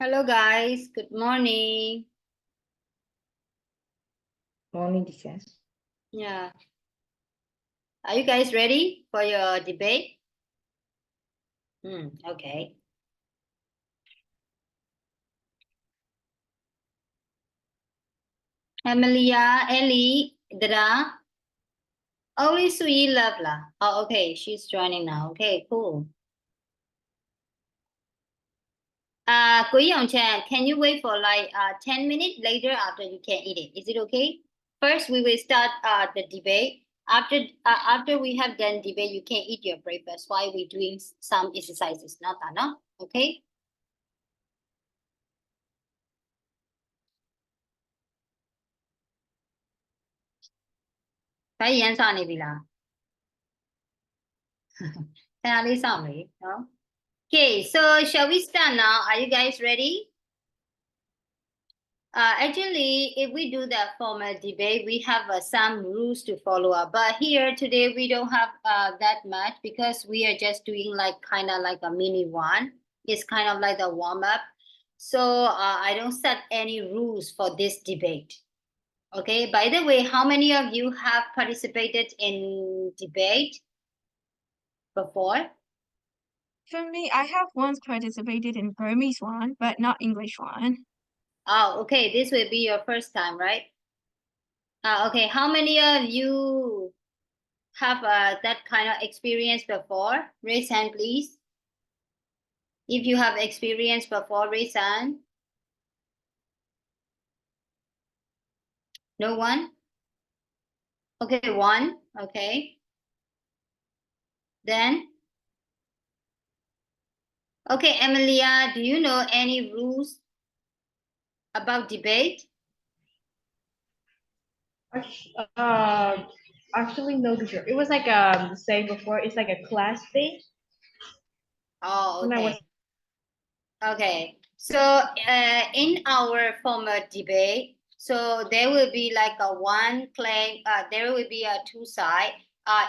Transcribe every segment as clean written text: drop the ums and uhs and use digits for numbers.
Hello guys, good morning. Morning, teacher. Yeah. Are you guys ready for your debate? Okay. Emilia, Ellie, Dra. Only Sui Lovela. Oh, okay. She's joining now. Okay, cool. Ko Young Chan, can you wait for like 10 minutes later after you can eat it? Is it okay? First, we will start the debate. After we have done debate, you can eat your breakfast while we're doing some exercises. Not that, no? Okay? Phải yan sa နေပြီလား ခဏလေးစောင့်လေနော် Okay, so shall we start now? Are you guys ready? Actually, if we do that formal debate, we have some rules to follow up. But here today, we don't have that much because we are just doing like kind of like a mini one. It's kind of like a warm up. So I don't set any rules for this debate. Okay, by the way, how many of you have participated in debate before? For me, I have once participated in Burmese one, but not English one. Oh, okay. This will be your first time, right? Okay. How many of you have that kind of experience before? Raise hand, please. If you have experience before, raise hand. No one? Okay, one. Okay. Then? Okay, Emilia, do you know any rules about debate? Actually, no, teacher. It was like saying before. It's like a class thing. Oh, okay. Okay. So in our former debate, so there will be like a one claim, there will be a two side.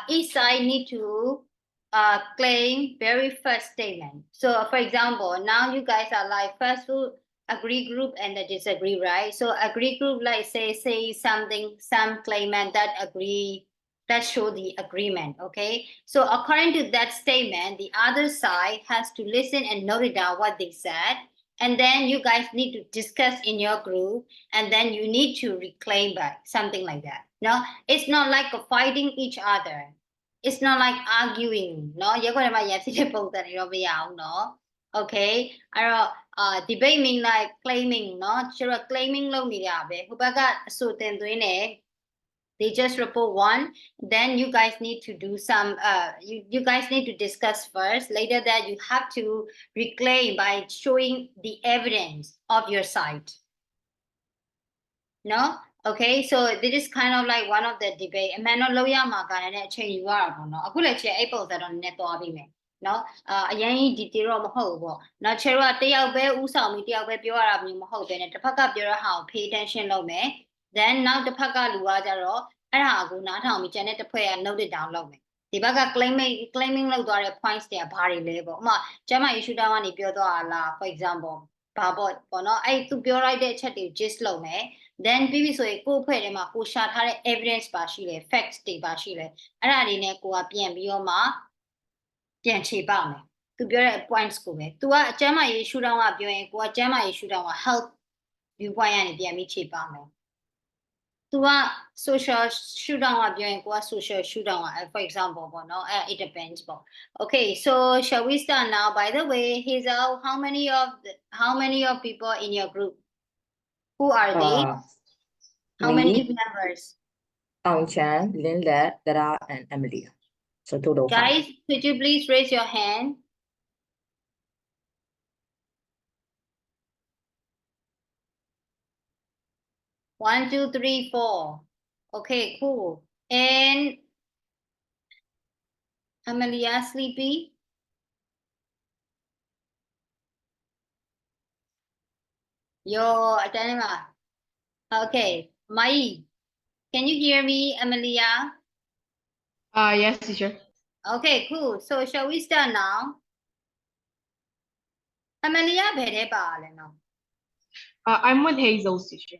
Each side need to claim very first statement. So for example, now you guys are like first agree group and the disagree, right? So agree group like say something, some claimant that agree, that show the agreement, okay? So according to that statement, the other side has to listen and note it down what they said. And then you guys need to discuss in your group, and then you need to reclaim back, something like that. No, it's not like fighting each other. It's not like arguing. No, you're going to no. Okay. Debate mean like claiming, no? Sure, claiming lo ni ya be. Hubaga so ten they just report one. Then you guys need to do some you guys need to discuss first. Later that you have to reclaim by showing the evidence of your side. No? Okay, so this is kind of like one of the debate. And man, no change you are no. Aku le che aiပုံစံတော့နည်းသွားပြီးမယ်နော်အရင်ဒီတီတော့မဟုတ်ဘူးပေါ့နော်ချေတော့တယောက်ပဲဥဆောင်ပြီးတယောက်ပဲပြောရတာမျိုးမဟုတ်ဘဲနဲ့တစ်ဖက်ကပြောရတာကို pay attention လုပ်မယ် then နောက်တစ်ဖက်ကလူကကြတော့အဲ့ဒါကိုနားထောင်ပြီးကျန်တဲ့တစ်ဖွဲ့က note it down လုပ်မယ်ဒီဘက်က claiming လုပ်သွားတဲ့ points တွေကဘာတွေလဲပေါ့ဥပမာကျမ issue တောင်းကနေပြောသွားတာလား for example ဘာပေါ့နော်အဲ့သူပြောလိုက်တဲ့အချက်တွေ gist လုပ်မယ် then ပြီးပြီဆိုရင်ကိုယ့်အဖွဲ့ထဲမှာကိုရှာထားတဲ့ evidence ပါရှိတယ် facts တွေပါရှိတယ်အဲ့ဒါတွေနဲ့ကိုကပြန်ပြီးတော့မှပြန်ခြေပမယ်သူပြောတဲ့ points ကိုပဲ तू ကအကျမ်းမာရေး shoot down ကပြောရင်ကိုကကျမ်းမာရေး shoot down က health viewpoint ကနေပြန်ပြီးခြေပမယ် तू က social shoot down ကပြောရင်ကိုက social shoot down က for example ပေါ့နော်အဲ့ it depends ပေါ့ okay so shall we start now by the way Hazel how many of people in your group who are they how many members Eng Chan, Linda, Dra, and Emilia. So total guys could you please raise your hand One, two, three, four. Okay, cool. And Amelia sleepy? Yo, Atanima. Okay, Mai. Can you hear me, Amelia? Yes, teacher. Okay, cool. So shall we start now? Amelia, bhere pa le no. I'm with Hazel's teacher.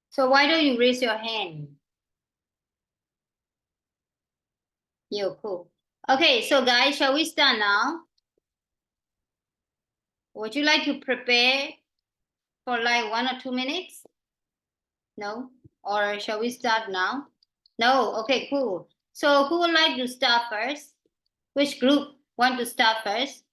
So why don't you raise your hand? Yeah, cool. Okay, so guys, shall we start now? Would you like to prepare for like 1 or 2 minutes? No? Or shall we start now? No? Okay, cool. So who would like to start first? Which group want to start first?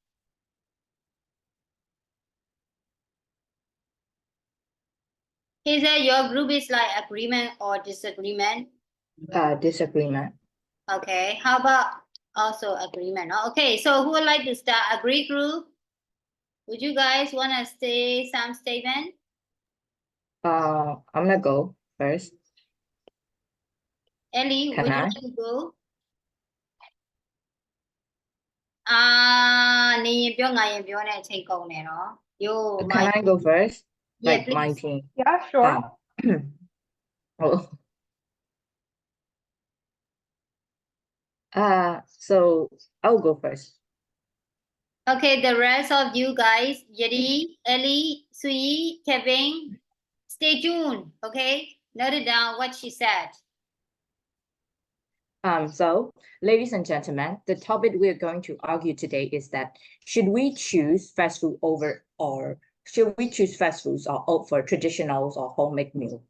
Is that your group is like agreement or disagreement? Disagreement. Okay, how about also agreement? Okay, so who would like to start? Agree group? Would you guys want to say some statement? I'm gonna go first. Ellie, Can would you I? like to go? နေရင်ပြောငါရင်ပြောနဲ့အချိန်ကုန်တယ်နော် Yo, Can I go first? Yeah, Like my please. team. Yeah, sure. Oh. So I'll go first. Okay, the rest of you guys, Yeri, Ellie, Sui, Kevin, stay tuned, okay? Note it down what she said. So, ladies and gentlemen, the topic we're going to argue today is that should we choose fast food over or should we choose fast foods or opt for traditionals or homemade meal?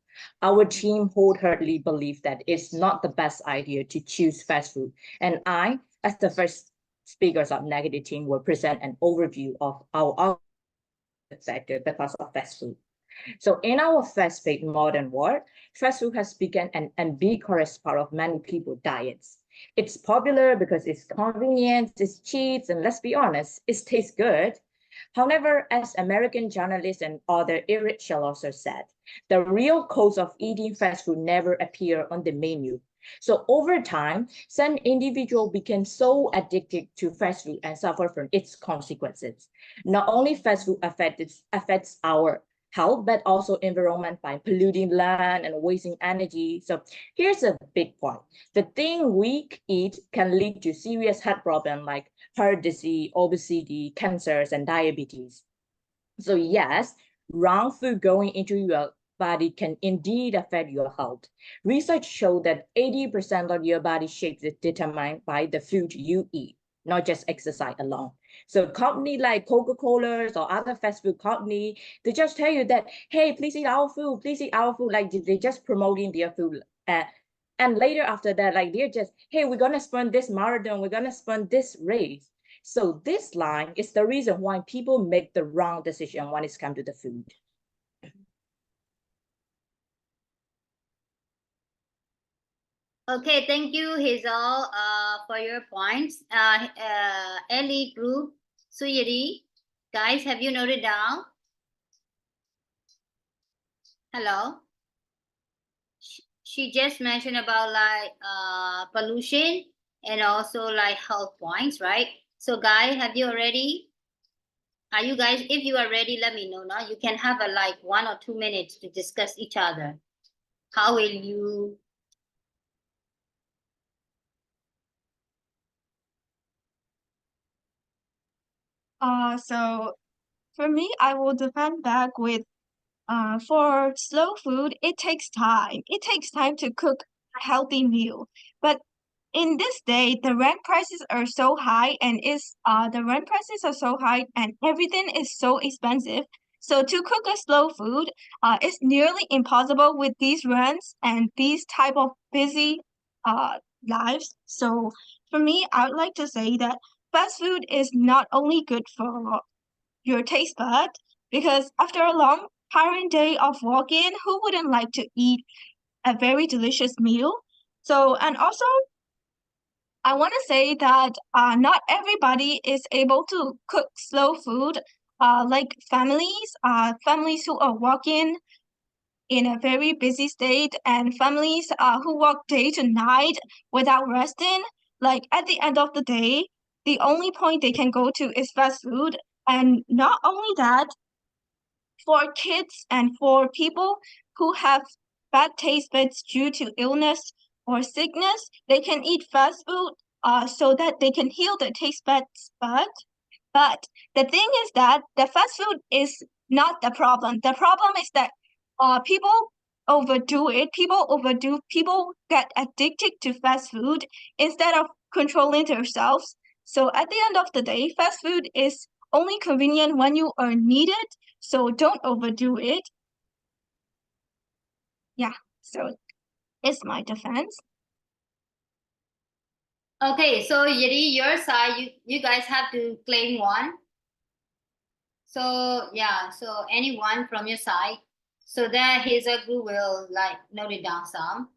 Our team wholeheartedly believe that it's not the best idea to choose fast food. And I, as the first speakers of negative team, will present an overview of our sector because of fast food. So in our fast-paced modern world, fast food has become an ubiquitous part of many people's diets. It's popular because it's convenient, it's cheap, and let's be honest, it tastes good. However, as American journalist and author Eric Schlosser said, the real cost of eating fast food never appear on the menu. So over time, some individuals became so addicted to fast food and suffer from its consequences. Not only fast food affects our health, but also environment by polluting land and wasting energy. So here's a big point. The thing we eat can lead to serious health problems like heart disease, obesity, cancers, and diabetes. So yes, wrong food going into your body can indeed affect your health. Research shows that 80% of your body shape is determined by the food you eat, not just exercise alone. So company like Coca-Cola or other fast food company, they just tell you that, hey, please eat our food, please eat our food. Like they're just promoting their food. And later after that, like they're just, hey, we're gonna spend this marathon, we're gonna spend this race. So this line is the reason why people make the wrong decision when it's come to the food. Okay, thank you, Hazel, for your points. Ellie group, Suyeri, guys, have you noted down? Hello? She just mentioned about like pollution and also like health points, right? So guys, have you already? Are you guys, if you are ready, let me know now. You can have a like 1 or 2 minutes to discuss each other. How will you? So for me, I will defend back with for slow food, it takes time. It takes time to cook a healthy meal. But in this day, the rent prices are so high and everything is so expensive. So to cook a slow food, it's nearly impossible with these rents and these type of busy lives. So for me, I would like to say that fast food is not only good for your taste bud, because after a long, tiring day of walking, who wouldn't like to eat a very delicious meal? So, and also, I want to say that not everybody is able to cook slow food. Like families who are working in a very busy state, and families who work day to night without resting. Like at the end of the day, the only point they can go to is fast food. And not only that, for kids and for people who have bad taste buds due to illness or sickness, they can eat fast food so that they can heal their taste buds. But the thing is that the fast food is not the problem. The problem is that people overdo it. People get addicted to fast food instead of controlling themselves. So at the end of the day, fast food is only convenient when you are needed. So don't overdo it. Yeah, so it's my defense. Okay, so Yeri, your side, you guys have to claim one. So yeah, so anyone from your side, so that his group will like note it down some.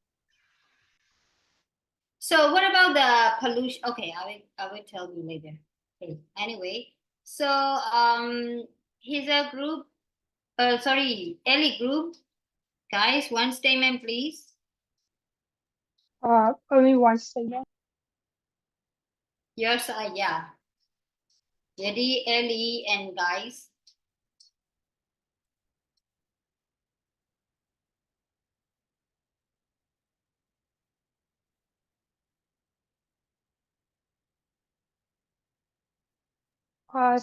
So what about the pollution? Okay, I will tell you later. Okay, anyway, so his group, sorry, Ellie group, guys, one statement, please. Only one statement. Your side, yeah. Yeri, Ellie, and guys.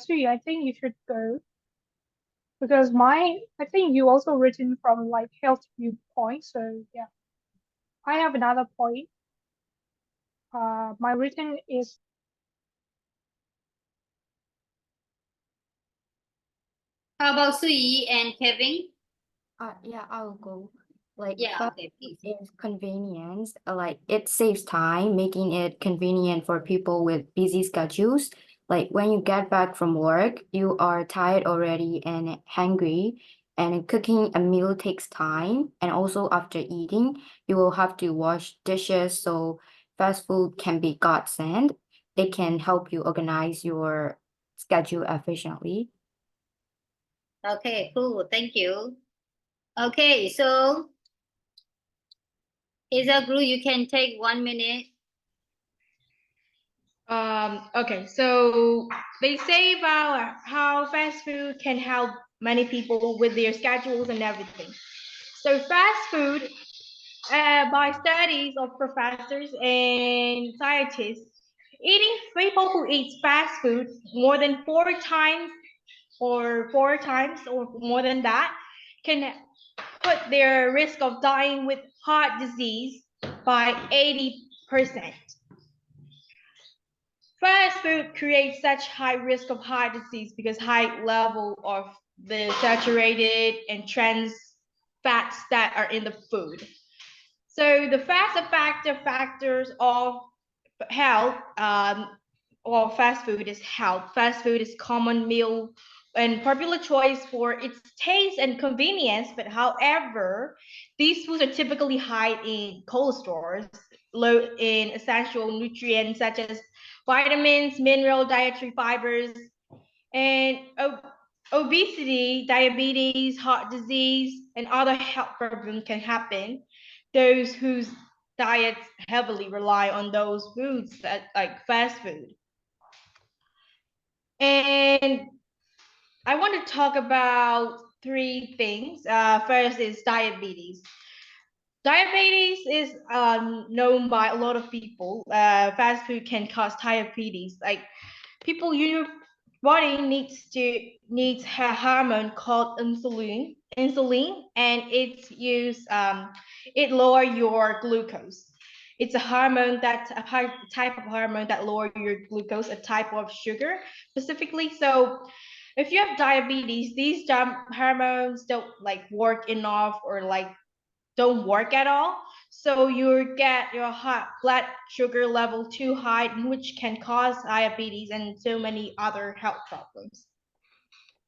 Sui, I think you should go because I think you also written from like health viewpoint. So yeah, I have another point. My written is How about Sui and Kevin? Yeah, I'll go. Like, Yeah, fast okay, please. is convenience. Like, it saves time, making it convenient for people with busy schedules. Like, when you get back from work, you are tired already and hungry, and cooking a meal takes time. And also, after eating, you will have to wash dishes. So, fast food can be godsend. It can help you organize your schedule efficiently. Okay, cool. Thank you. Okay, so Isa Guru, you can take 1 minute. Okay, so they say about how fast food can help many people with their schedules and everything. So fast food, by studies of professors and scientists, eating people who eat fast food more than four times or more than that can put their risk of dying with heart disease by 80%. Fast food creates such high risk of heart disease because high level of the saturated and trans fats that are in the food. So the factors of health or fast food is health. Fast food is common meal and popular choice for its taste and convenience, but however, these foods are typically high in cholesterol, low in essential nutrients such as vitamins, mineral, dietary fibers, and obesity, diabetes, heart disease, and other health problems can happen. Those whose diets heavily rely on those foods like fast food. And I want to talk about three things. First is diabetes. Diabetes is known by a lot of people. Fast food can cause diabetes. Like your body needs a hormone called insulin, and it's used it lower your glucose. It's a hormone type of hormone that lower your glucose, a type of sugar specifically. So if you have diabetes, these hormones don't like work enough or like don't work at all. So you get your blood sugar level too high, which can cause diabetes and so many other health problems.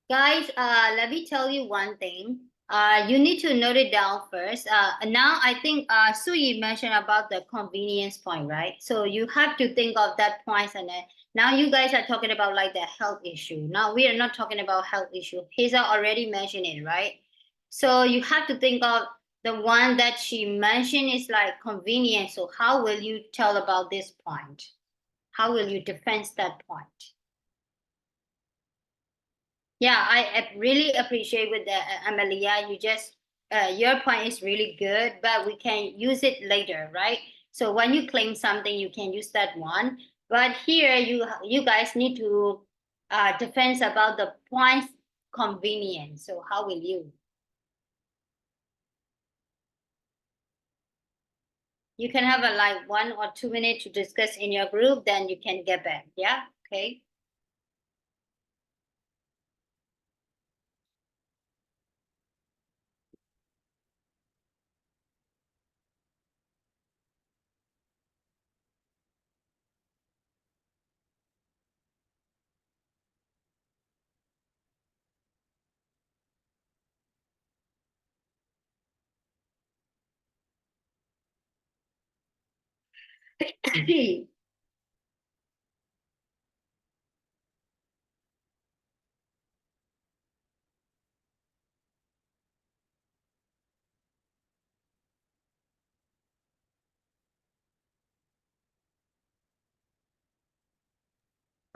Guys, let me tell you one thing. You need to note it down first. Now I think Sui mentioned about the convenience point, right? So you have to think of that point, and now you guys are talking about like the health issue. Now we are not talking about health issue. Hisa already mentioned it, right? So you have to think of the one that she mentioned is like convenience. So how will you tell about this point? How will you defend that point? Yeah, I really appreciate with the Amelia. You just your point is really good, but we can use it later, right? So when you claim something, you can use that one. But here you guys need to defend about the points convenient. So how will you? You can have a like 1 or 2 minutes to discuss in your group, then you can get back. Yeah, okay.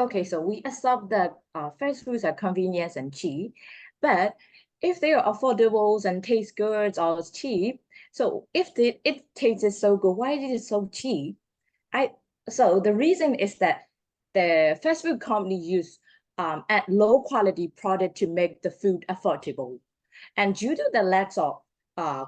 Okay, so we accept that fast foods are convenience and cheap, but if they are affordable and taste good or cheap, so if it tastes so good, why is it so cheap? So the reason is that the fast food company use at low quality product to make the food affordable. And due to the lack of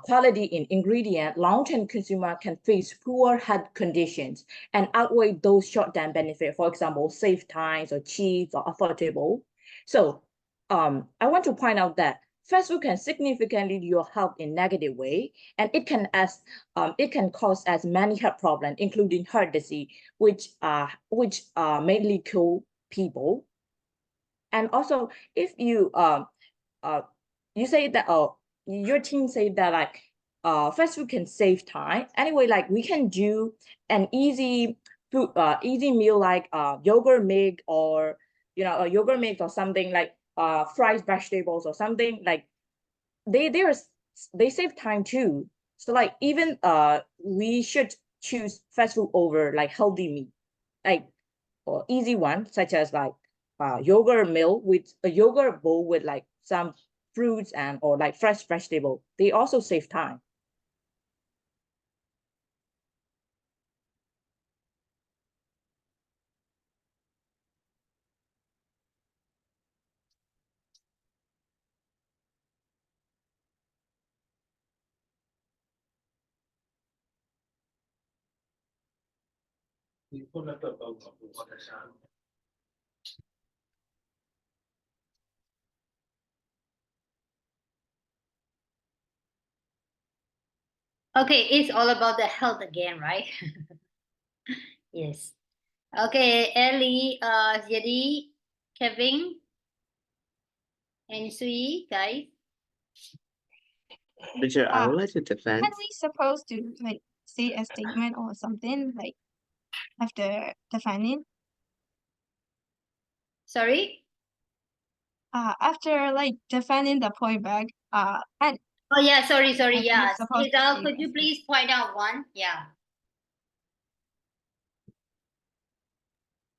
quality in ingredient, long-term consumer can face poor health conditions and outweigh those short-term benefits, for example, save times or cheap or affordable. So I want to point out that fast food can significantly your health in negative way, and it can cause as many health problems, including heart disease, which mainly kill people. And also, if you say that your team say that like fast food can save time. Anyway, like we can do an easy meal like yogurt mix or a yogurt mix or something like fried vegetables or something like they save time too. So like even we should choose fast food over like healthy meat, like or easy one such as like yogurt meal with a yogurt bowl with like some fruits and or like fresh vegetable. They also save time. Okay, it's all about the health again, right? Yes. Okay, Ellie, jadi Kevin and Sui, guys. Teacher, I would Uh, like to defend. Are we supposed to like say a statement or something like after defining? Sorry? After like defining the point back, and Oh yeah, sorry, are we yeah. supposed to Hazel, say could you a please point out one? Yeah.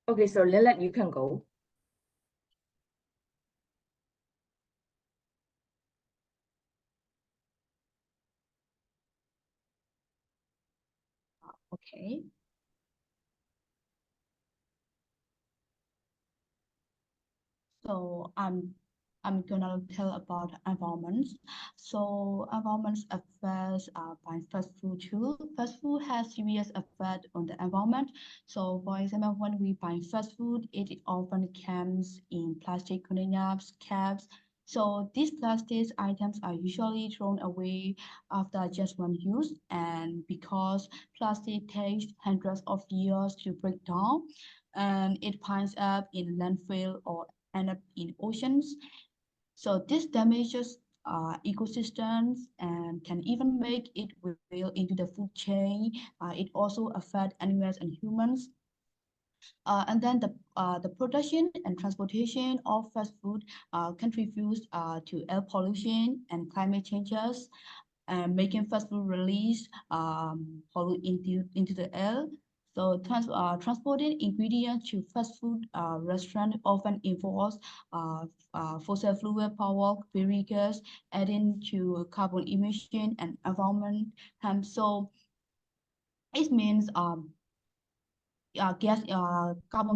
Okay, so Lilith, you can go. Okay. So I'm gonna tell about environments. So environments affects by fast food too. Fast food has serious effect on the environment. So for example, when we buy fast food, it often comes in plastic containers, caps. So these plastic items are usually thrown away after just one use, and because plastic takes hundreds of years to break down, and it piles up in landfill or end up in oceans. So this damages ecosystems and can even make it will into the food chain. It also affects animals and humans. And then the production and transportation of fast food contributes to air pollution and climate changes, and making fast food release pollute into the air. So transporting ingredients to fast food restaurant often involves fossil fuel power vehicles, adding to carbon emission and environment harm. So it means carbon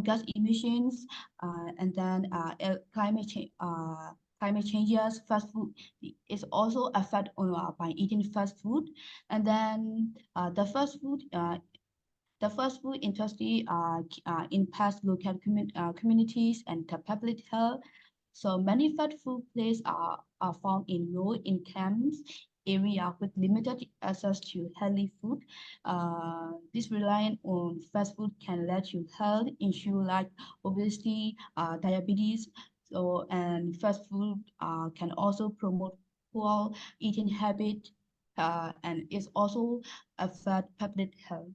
gas emissions, and then climate change, climate changes, fast food is also affected by eating fast food. And then the fast food industry impacts local communities and the public health. So many fast food places are found in low-income area with limited access to healthy food. This reliance on fast food can lead to health issues like obesity, diabetes. So and fast food can also promote poor eating habit and is also affect public health.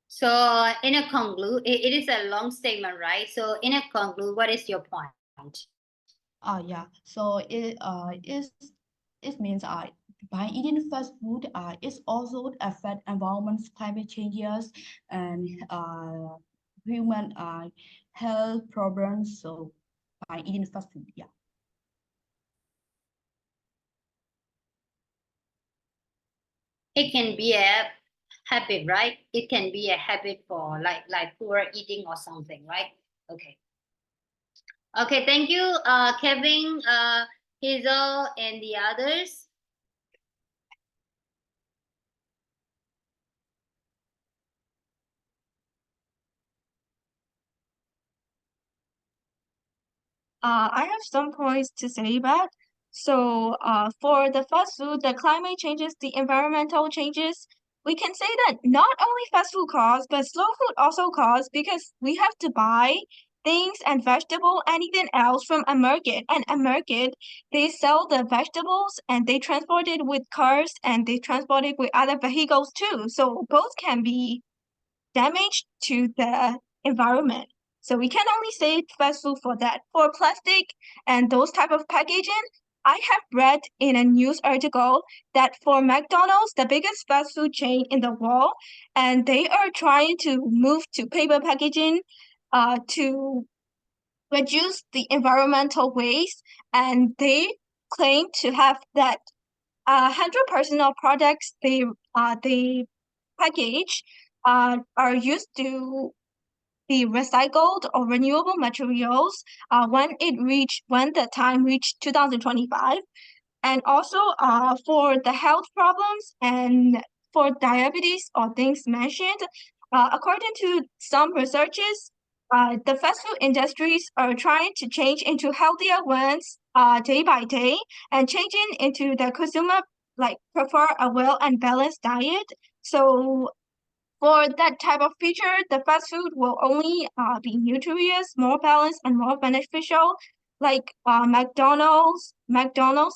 So in a conclude, it is a long statement, right? So in a conclude, what is your point? Yeah. So it means by eating fast food it's also affect environment, climate changes, and human health problems. So by eating fast food, yeah. It can be a habit, right? It can be a habit for like poor eating or something, right? Okay. Okay, thank you, Kevin, Hazel, and the others. I have some points to say about. So, for the fast food, the climate changes, the environmental changes, we can say that not only fast food cause, but slow food also cause because we have to buy things and vegetable, anything else from a market. And a market, they sell the vegetables and they transport it with cars and they transport it with other vehicles too. So both can be damage to the environment. So we can only say fast food for that. For plastic and those type of packaging, I have read in a news article that for McDonald's, the biggest fast food chain in the world, and they are trying to move to paper packaging to reduce the environmental waste, and they claim to have that 100% of products they package are used to be recycled or renewable materials when the time reached 2025. And also for the health problems and for diabetes or things mentioned, according to some researchers, the fast food industries are trying to change into healthier ones day by day and changing into the consumer like prefer a well and balanced diet. So for that type of feature, the fast food will only be nutritious, more balanced, and more beneficial. Like McDonald's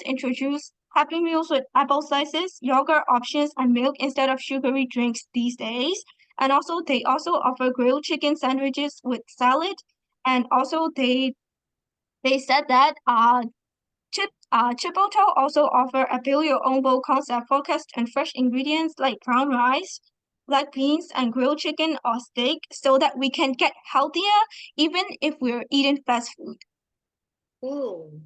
introduced Happy Meals with apple slices, yogurt options, and milk instead of sugary drinks these days. And also, they also offer grilled chicken sandwiches with salad. And also, they said that Chipotle also offer a build your own bowl concept focused on fresh ingredients like brown rice, black beans, and grilled chicken or steak so that we can get healthier even if we're eating fast food. Cool.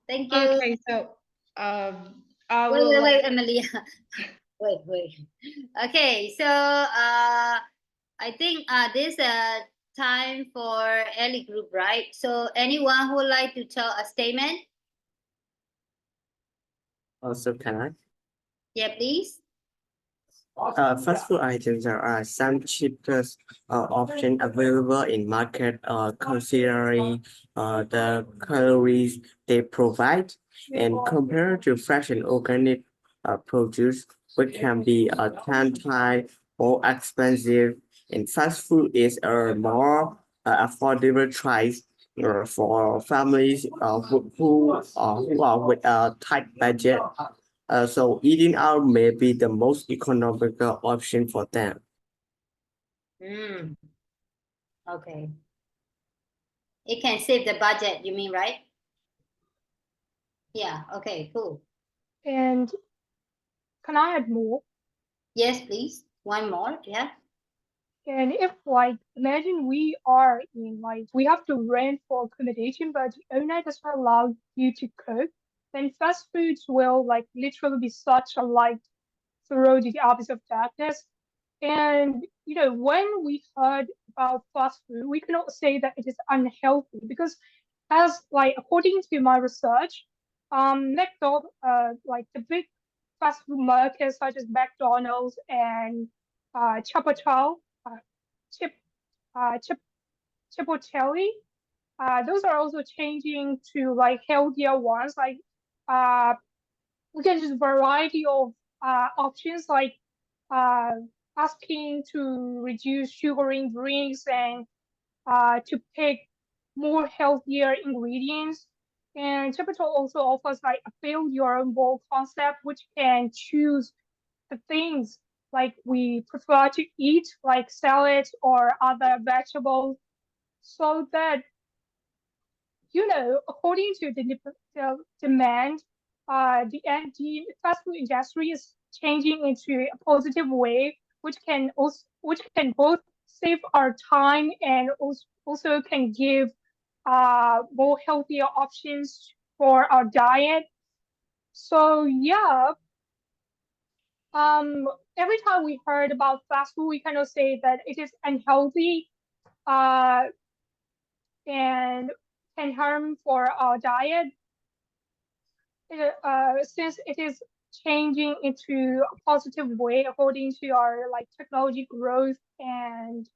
Thank you. Okay, so I will Wait, like Amelia. Wait. Okay, so I think this time for Ellie group, right? So anyone who would like to tell a statement? Also, can I? Yeah, please. Fast food items are some cheapest option available in market considering the calories they provide and compared to fresh and organic produce, which can be 10 times more expensive. And fast food is a more affordable choice for families who are with a tight budget. So eating out may be the most economical option for them. Mm. Okay. It can save the budget, you mean, right? Yeah, okay, cool. And can I add more? Yes, please. One more, yeah. And if like imagine we are in like we have to rent for accommodation, but the owner doesn't allow you to cook, then fast foods will like literally be such a light through the abyss of darkness. And when we heard about fast food, we cannot say that it is unhealthy because, as like according to my research, McDonald's, like the big fast food markets such as McDonald's and Chipotle, Chip, Chip, Chipotle, those are also changing to like healthier ones. Like uh, we can just variety of options like uh, asking to reduce sugar in drinks and to pick more healthier ingredients. And Chipotle also offers like a build your own bowl concept, which can choose the things like we prefer to eat, like salads or other vegetables, so that according to the demand, the fast food industry is changing into a positive way, which can both save our time and also can give more healthier options for our diet. So yeah, um, every time we heard about fast food, we kind of say that it is unhealthy, uh, and can harm for our diet. Since it is changing into a positive way according to our like technology growth and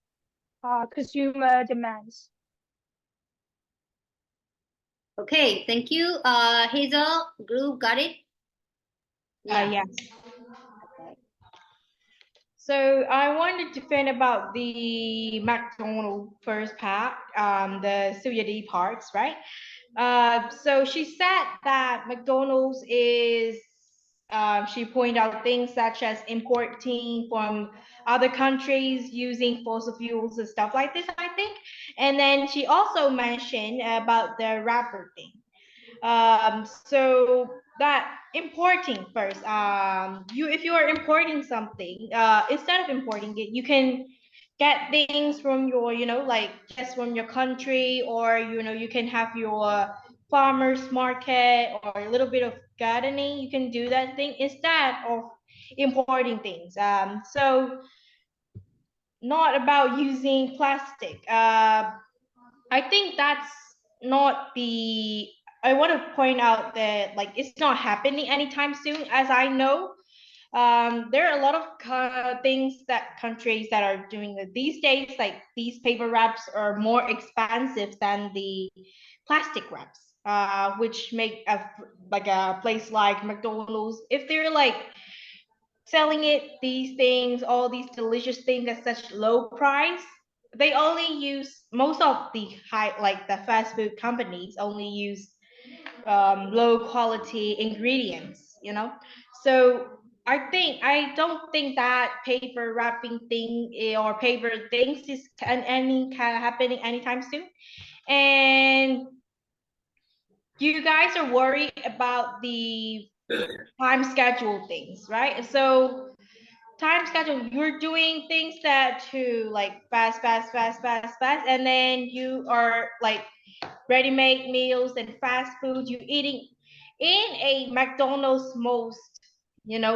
consumer demands. Okay, thank you. Hazel, group, got it? Yes. Okay. So I want to defend about the McDonald's first part, the Suyadi parts, right? So she said that McDonald's is, she pointed out things such as importing from other countries using fossil fuels and stuff like this, I think. And then she also mentioned about the wrapper thing. So that importing first, if you are importing something, instead of importing it, you can get things from your, like just from your country, or you can have your farmers market or a little bit of gardening. You can do that thing instead of importing things. So not about using plastic. I think that's not the. I want to point out that like it's not happening anytime soon. As I know, there are a lot of things that countries that are doing it these days. Like these paper wraps are more expensive than the plastic wraps, which make like a place like McDonald's, if they're like selling it these things, all these delicious things at such low price, they only use most of the high, like the fast food companies only use low quality ingredients, so I don't think that paper wrapping thing, or paper things is happening anytime soon. And you guys are worried about the time schedule things, right? So time schedule, you're doing things that to like fast, and then you are like ready-made meals and fast food. You eating in a McDonald's most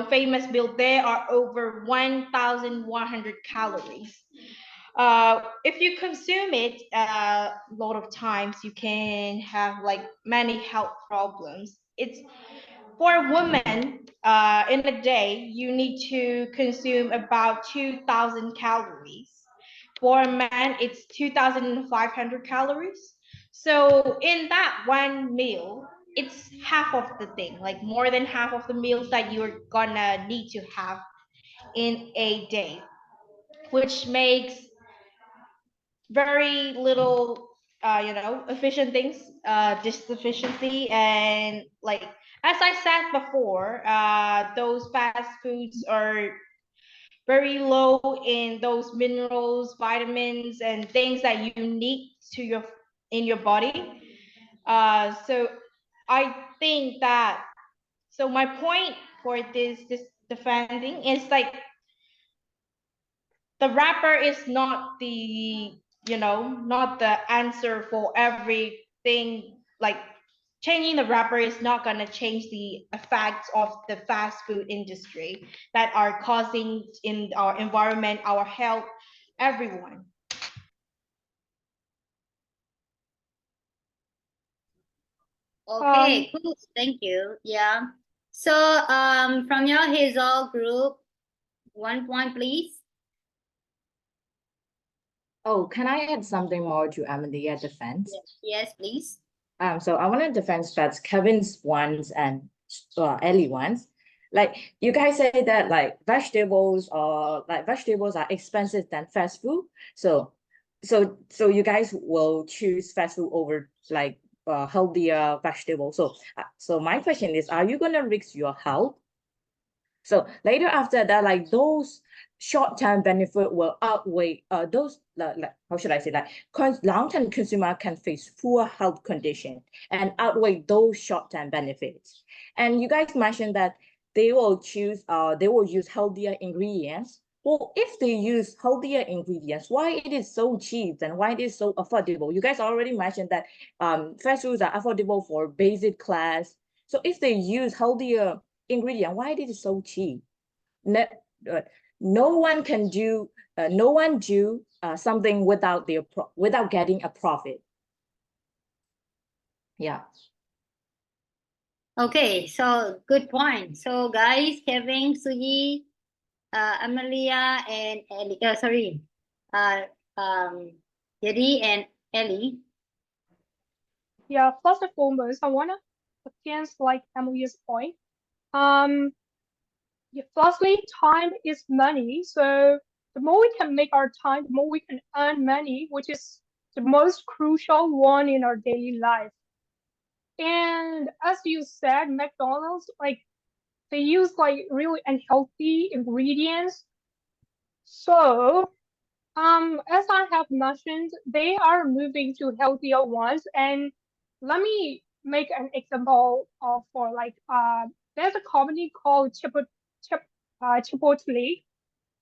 famous meal, there are over 1,100 calories. If you consume it a lot of times, you can have like many health problems. It's for a woman, in a day, you need to consume about 2,000 calories. For a man, it's 2,500 calories. So in that one meal, it's half of the thing, like more than half of the meals that you're gonna need to have in a day, which makes very little, efficient things, just efficiency. And like, as I said before, those fast foods are very low in those minerals, vitamins, and things that you need to in your body. So I think that, so my point for this defending is like, the wrapper is not the, not the answer for everything, like changing the wrapper is not going to change the effects of the fast food industry that are causing in our environment, our health, everyone. Okay, cool. Thank you. Yeah. So from your Hazel group, 1 point, please. Oh, can I add something more to Amelia's defense? Yes, please. So I want to defend that's Kevin's ones and Ellie ones. Like you guys say that like vegetables are expensive than fast food. So you guys will choose fast food over like healthier vegetables. So my question is, are you gonna risk your health? So later after that, like those short-term benefit will outweigh those like how should I say, like long-term consumer can face poor health condition and outweigh those short-term benefits. And you guys mentioned that they will use healthier ingredients. Well, if they use healthier ingredients, why it is so cheap and why it is so affordable? You guys already mentioned that fast foods are affordable for basic class. So if they use healthier ingredient, why it is so cheap? No one can do something without getting a profit. Yeah. Okay, so good point. So guys, Kevin, Suyi, Amelia, and Ellie, Yedi and Ellie. Yeah, first and foremost, I wanna against like Amelia's point. Yeah, firstly, time is money. So the more we can make our time, the more we can earn money, which is the most crucial one in our daily life. And as you said, McDonald's, like they use like really unhealthy ingredients. So as I have mentioned, they are moving to healthier ones. And let me make an example of for like there's a company called Chipotle,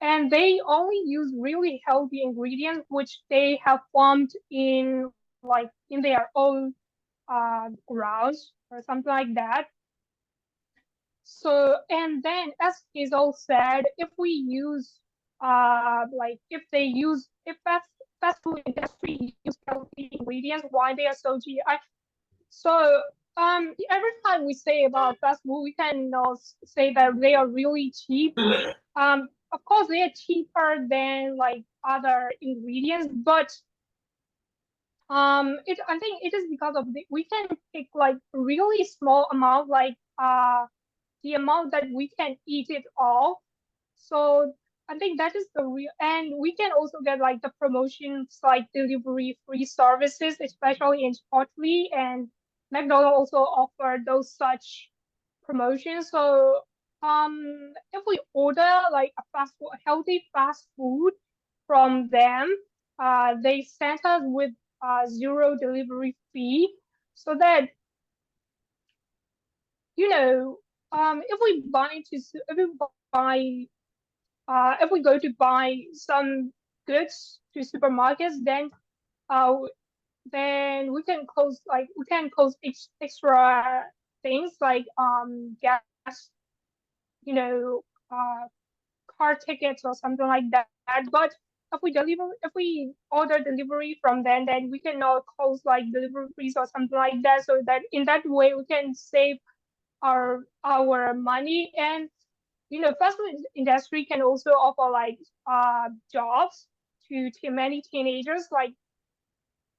and they only use really healthy ingredients which they have formed in like in their own grounds or something like that. So, and then as Hazel said, if we use like if fast food industry use healthy ingredients, why they are so cheap? So every time we say about fast food, we can say that they are really cheap. Of course they are cheaper than like other ingredients, but I think it is because of we can pick like really small amount, like the amount that we can eat it all. So I think that is the real, and we can also get like the promotions like delivery free services, especially in Chipotle, and McDonald's also offer those such promotions. So if we order like a healthy fast food from them, they send us with zero delivery fee, so that you know if we if we go to buy some goods to supermarkets, uh we can close extra things like gas, you know, car tickets or something like that. But if we order delivery from them, then we cannot close like delivery fees or something like that. So that in that way we can save our money. And fast food industry can also offer like jobs to many teenagers, like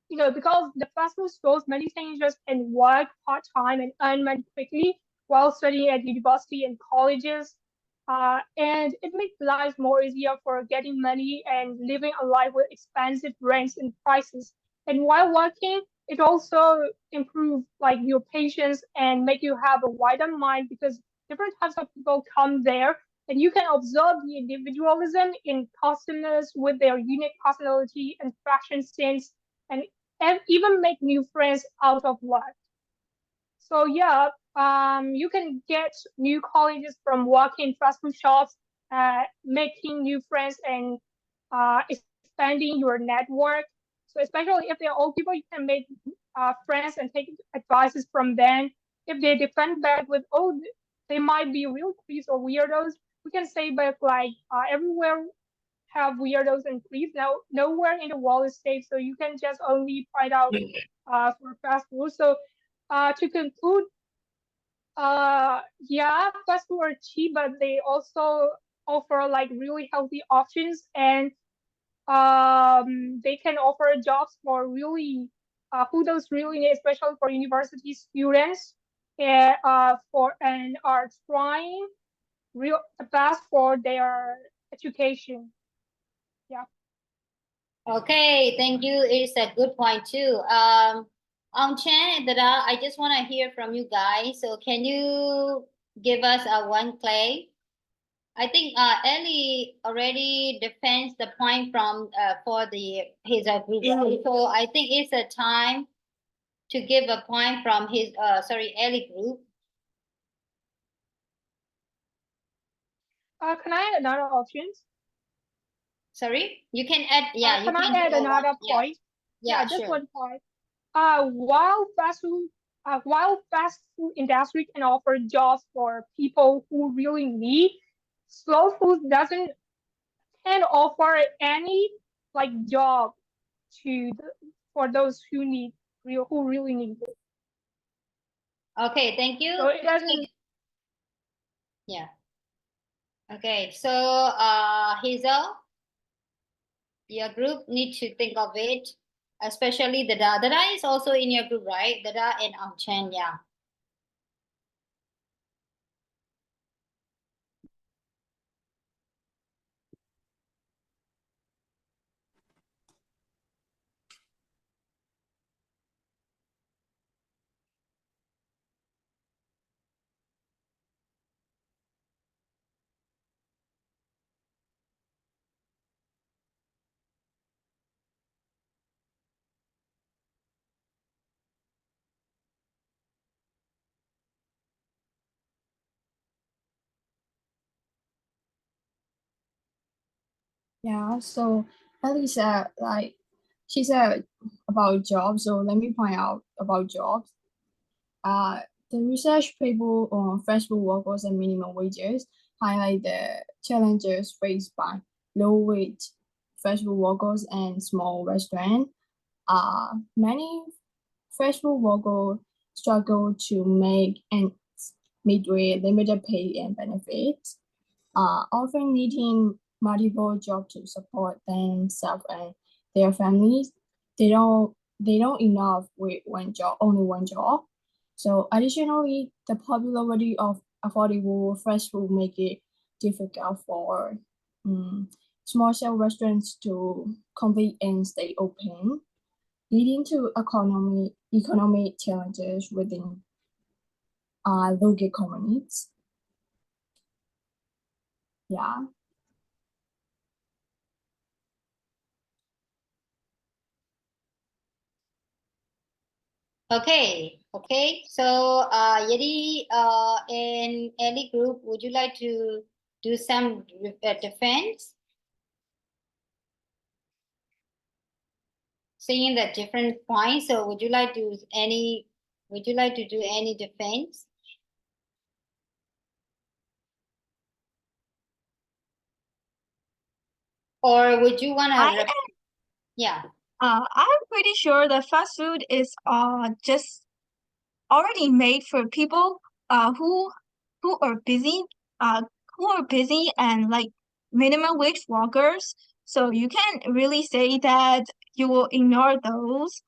because the fast food stores, many teenagers can work part-time and earn money quickly while studying at university and colleges. And it makes life more easier for getting money and living a life with expensive rents and prices. And while working, it also improves like your patience and make you have a wider mind, because different types of people come there, and you can observe the individualism in customers with their unique personality and fashion sense, and even make new friends out of work. So yeah, you can get new colleagues from working fast food shops, making new friends, and expanding your network. So especially if they're old people, you can make friends and take advices from them. If they defend back with, oh, they might be real creeps or weirdos, we can say back like, everywhere have weirdos and creeps. Now, nowhere in the world is safe, so you can just only find out for fast food. So, to conclude, yeah, fast food are cheap, but they also offer like really healthy options, and they can offer jobs for really who those really need, especially for university students, and are trying real the best for their education. Yeah. Okay, thank you. It's a good point too. Chen and Dada, I just want to hear from you guys. So can you give us a one clay? I think Ellie already defends the point from for his group. Right? So I think it's a time to give a point from his Ellie group. Can I add another options? Sorry, you can add. Yeah, you Can I can add do a one. another Yeah, point? yeah, Just sure. one point. While fast food industry can offer jobs for people who really need, slow food doesn't can offer any like job for those who really need it. Okay, thank you. So it doesn't. Yeah. Okay, so Hazel, your group need to think of it, especially Dada. Dada is also in your group, right? Dada and Chen, yeah. Yeah, so Ellie said like she said about jobs, so let me point out about jobs. The research paper on fast food workers and minimum wages highlight the challenges faced by low-wage fast food workers and small restaurants. Many fast food workers struggle to make ends meet with limited pay and benefits, often needing multiple jobs to support themselves and their families. They don't enough with only one job. So additionally, the popularity of affordable fresh food make it difficult for small scale restaurants to compete and stay open, leading to economic challenges within local communities. Yeah. Okay, okay. So Yeri and Ellie group, would you like to do some defense? Saying the different points. So would you like to do any defense? Or would you want to? Yeah. I'm pretty sure that fast food is just already made for people who are busy uh who are busy and like minimum wage workers. So you can't really say that you will ignore those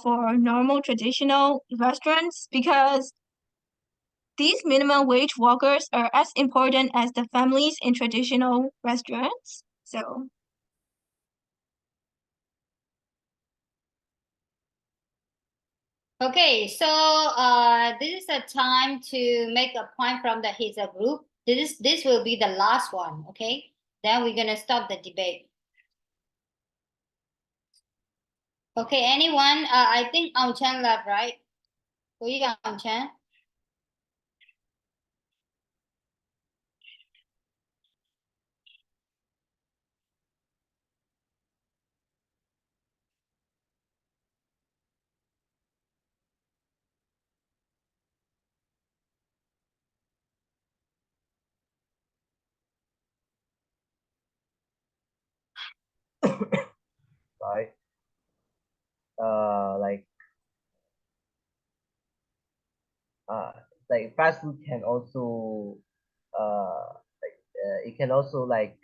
for normal traditional restaurants, because these minimum wage workers are as important as the families in traditional restaurants. So Okay, so this is a time to make a point from the HISA group. This will be the last one, okay? Then we're gonna stop the debate. Okay, anyone? I think Chen left, right? Were you Chen? like fast food can also it can also like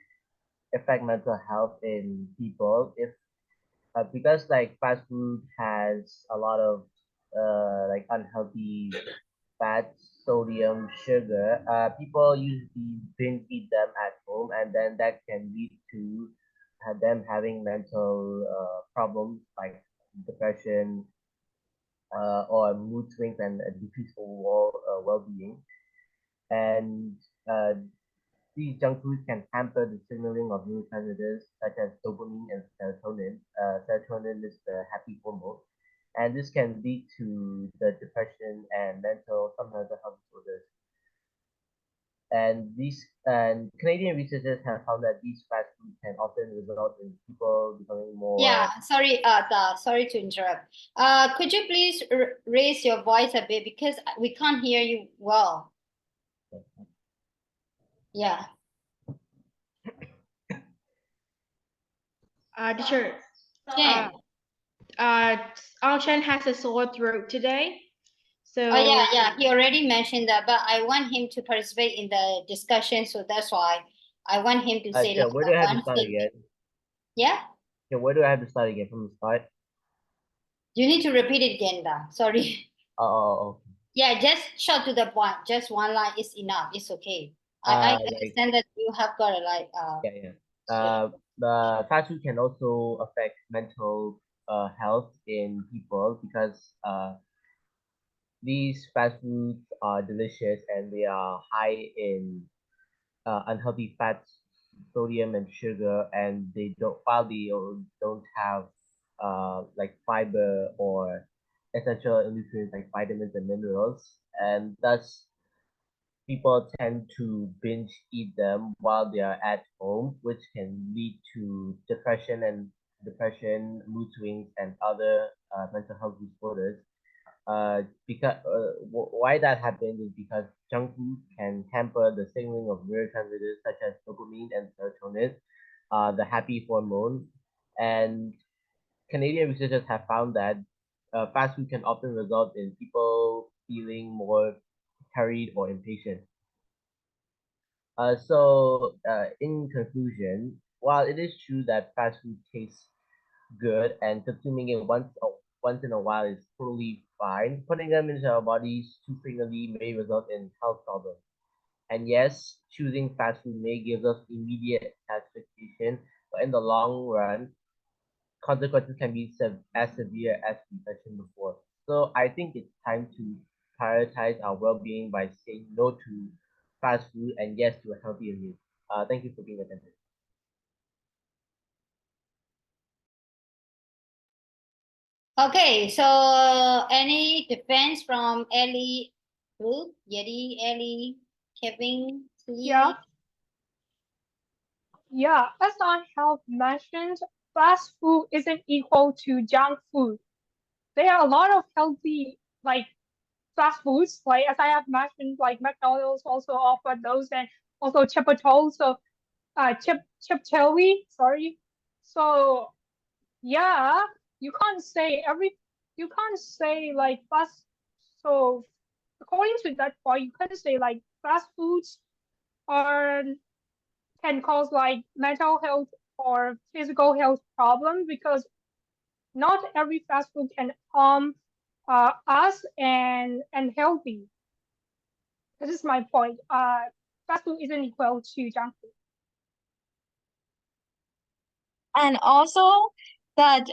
affect mental health in people if because like fast food has a lot of like unhealthy fat, sodium, sugar. People usually binge eat them at home, and then that can lead to them having mental problems like depression or mood swings and a decreased overall well-being. And uh, these junk foods can hamper the signaling of neurotransmitters such as dopamine and serotonin. Serotonin is the happy hormone, and this can lead to the depression and some mental health disorders. And Canadian researchers have found that these fast foods can often result in people becoming more. Yeah, sorry, sorry to interrupt. Could you please raise your voice a bit because we can't hear you well. Yeah. Teacher. Jen. Ao Chen has a sore throat today. So Oh yeah, he already mentioned that, but I want him to participate in the discussion, so that's why I want him to say Sure, like where do I have to one start thing. again? Yeah, Yeah, where do I have to start again from the start? you need to repeat it again, da. Sorry. Oh. Yeah, just short to the point. Just one line is enough. It's okay. I understand that you have got a like The fast food can also affect mental health in people because these fast foods are delicious and they are high in unhealthy fats, sodium and sugar, and they don't have like fiber or essential nutrients like vitamins and minerals, and thus people tend to binge eat them while they are at home, which can lead to depression, mood swings, and other mental health disorders. Why that happens is because junk food can hamper the signaling of neurotransmitters such as dopamine and serotonin, the happy hormone, and Canadian researchers have found that fast food can often result in people feeling more hurried or impatient. In conclusion, while it is true that fast food tastes good and consuming it once in a while is totally fine, putting them into our bodies too frequently may result in health problems. And yes, choosing fast food may give us immediate satisfaction, but in the long run, consequences can be as severe as we mentioned before. So I think it's time to prioritize our well-being by saying no to fast food and yes to a healthier meal. Thank you for being attentive. Okay, so any defense from Ellie, Ruth, Yeti, Ellie, Kevin, Lee? Yeah, as I have mentioned, fast food isn't equal to junk food. There are a lot of healthy like fast foods, like as I have mentioned, like McDonald's also offer those, and also Chipotle, so Chipcheli, sorry. So yeah, you can't say like fast. So according to that point, you can't say like fast foods are can cause like mental health or physical health problems because not every fast food can harm us and healthy. This is my point. Fast food isn't equal to junk food. And also that,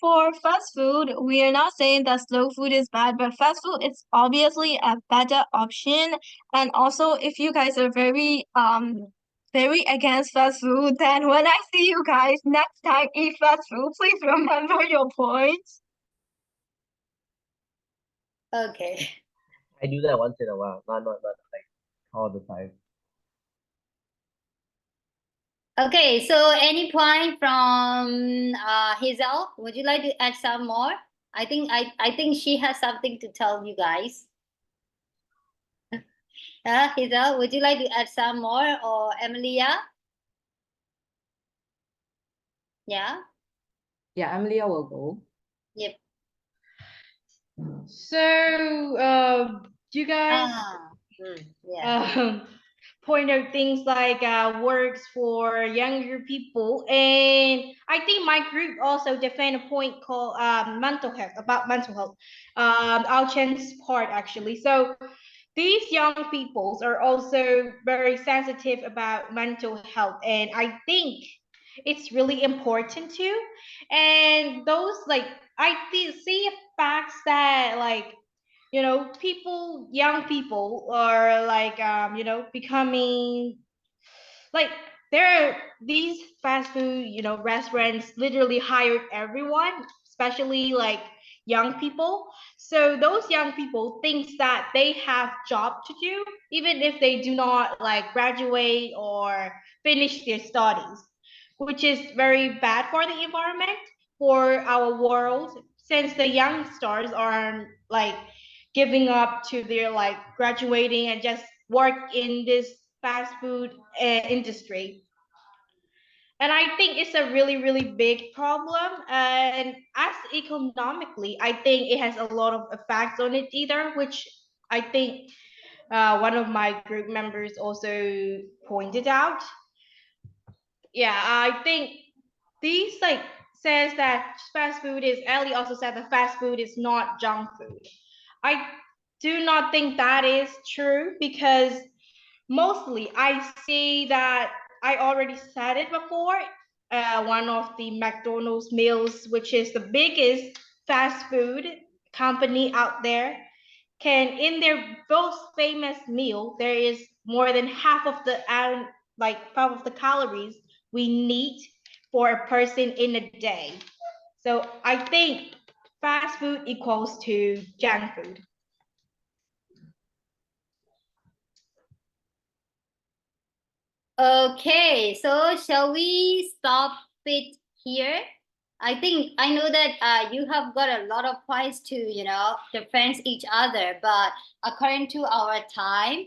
for fast food, we are not saying that slow food is bad, but fast food is obviously a better option. And also, if you guys are very against fast food, then when I see you guys next time eat fast food, please remember your points. Okay. I do that once in a while, not like all the time. Okay, so any point from Hazel? Would you like to add some more? I think she has something to tell you guys. Hazel, would you like to add some more, or Emilia? Yeah. Yeah, Emilia will go. So Do you guys Yeah. point out things like works for younger people? And I think my group also defend a point called mental health, about mental health. I'll change part actually. So these young peoples are also very sensitive about mental health, and I think it's really important too. And those like see facts that like people, young people are like becoming like there are these fast food restaurants literally hired everyone, especially like young people. So those young people thinks that they have job to do even if they do not like graduate or finish their studies, which is very bad for the environment, for our world, since the youngsters are like giving up to their like graduating and just work in this fast food industry. And I think it's a really really big problem, and as economically I think it has a lot of effects on it either, which I think one of my group members also pointed out. Yeah, I think these like says that fast food is, Ellie also said that fast food is not junk food. I do not think that is true, because mostly I see that I already said it before. One of the McDonald's meals, which is the biggest fast food company out there, can in their most famous meal there is more than half of the half of the calories we need for a person in a day. So I think fast food equals to junk food. Okay, so shall we stop it here? I know that you have got a lot of points to defend each other, but according to our time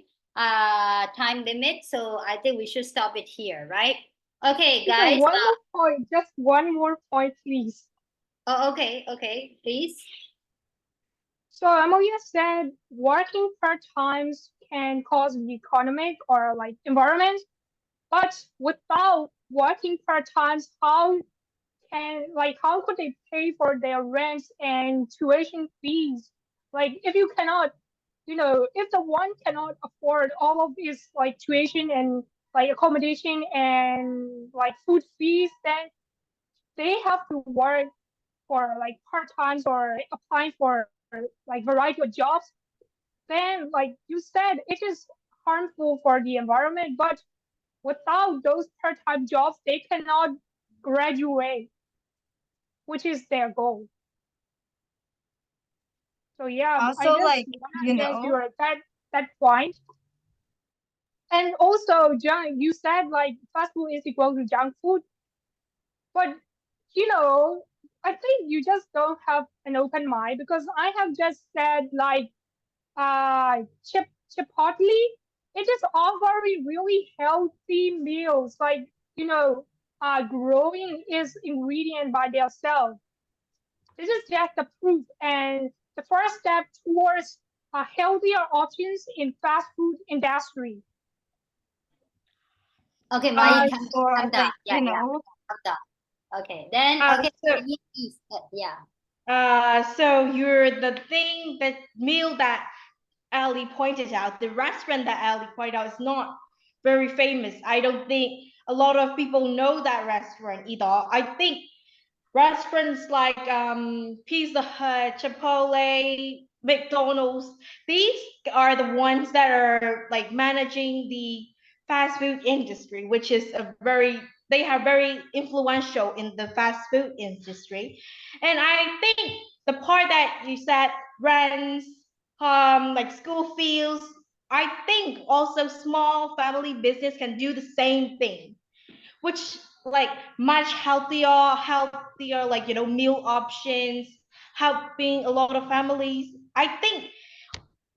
limit, so I think we should stop it here, right? Okay, Okay, guys. one more point, just one more point, please. Oh, okay, please. So Amelia said working part-times can cause the economic or like environment, but without working part-times, how could they pay for their rents and tuition fees? Like if you cannot, if the one cannot afford all of this like tuition and like accommodation and like food fees, then they have to work for like part-times or applying for like variety of jobs. Then like you said, it is harmful for the environment, but without those part-time jobs they cannot graduate, which is their goal. So yeah, I Also, just like, want to address your that point. And also, junk, you said like fast food is equal to junk food, but you know, I think you just don't have an open mind, because I have just said like chipotle, it is all very really healthy meals, like growing is ingredient by themselves. This is just the proof and the first step towards healthier options in fast food industry. Okay, Mai, or I'm done. like, Yeah, I'm done. Okay, then okay, please, yeah. So you're the thing, that meal that Ali pointed out, the restaurant that Ali pointed out is not very famous. I don't think a lot of people know that restaurant either. I think restaurants like Pizza Hut, Chipotle, McDonald's, these are the ones that are like managing the fast food industry, which is they are very influential in the fast food industry. And I think the part that you said, rents, like school fees, I think also small family business can do the same thing, which like much healthier, like meal options, helping a lot of families. I think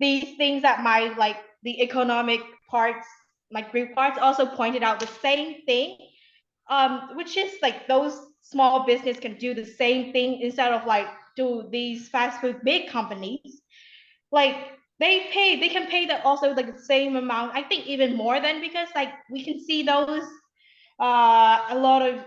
these things that my like the economic parts, my group parts also pointed out the same thing, which is like those small business can do the same thing instead of like do these fast food big companies. Like they can pay that also like the same amount. I think even more than, because like we can see those a lot of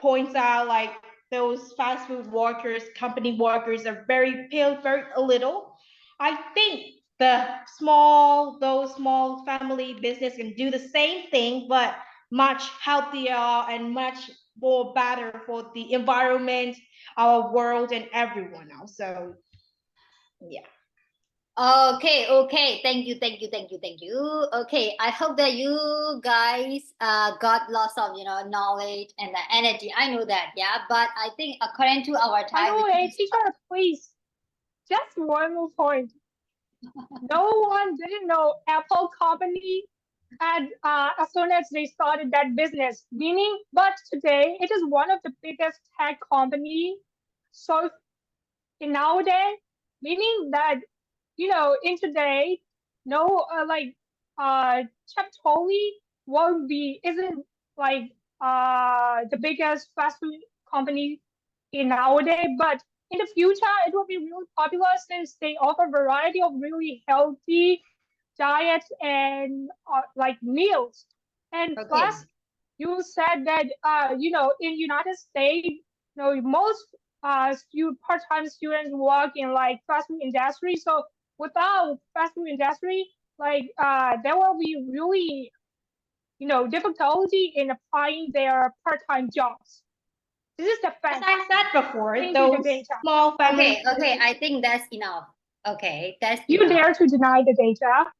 points out like those fast food workers, company workers are very paid very a little. I think those small family business can do the same thing, but much healthier and much more better for the environment, our world, and everyone else. So yeah. Okay, thank you. Okay, I hope that you guys got lots of knowledge and the energy. I know that, yeah, but I think according to our By time, the we way, can teacher, please, just one more point. No one didn't know Apple company had as soon as they started that business. Meaning, but today it is one of the biggest tech company. So in nowadays, meaning that in today, no Chef Tolly isn't like the biggest fast food company in nowadays, but in the future it will be really popular since they offer variety of really healthy diets and like meals. And okay. plus, you said that in United States, most part-time students work in like fast food industry. So without fast food industry, like there will be really difficulty in applying their part-time jobs. This is the As fact. I said before, According to the those data. small family. Okay, I think that's enough. Okay, that's You enough. dare to deny the data?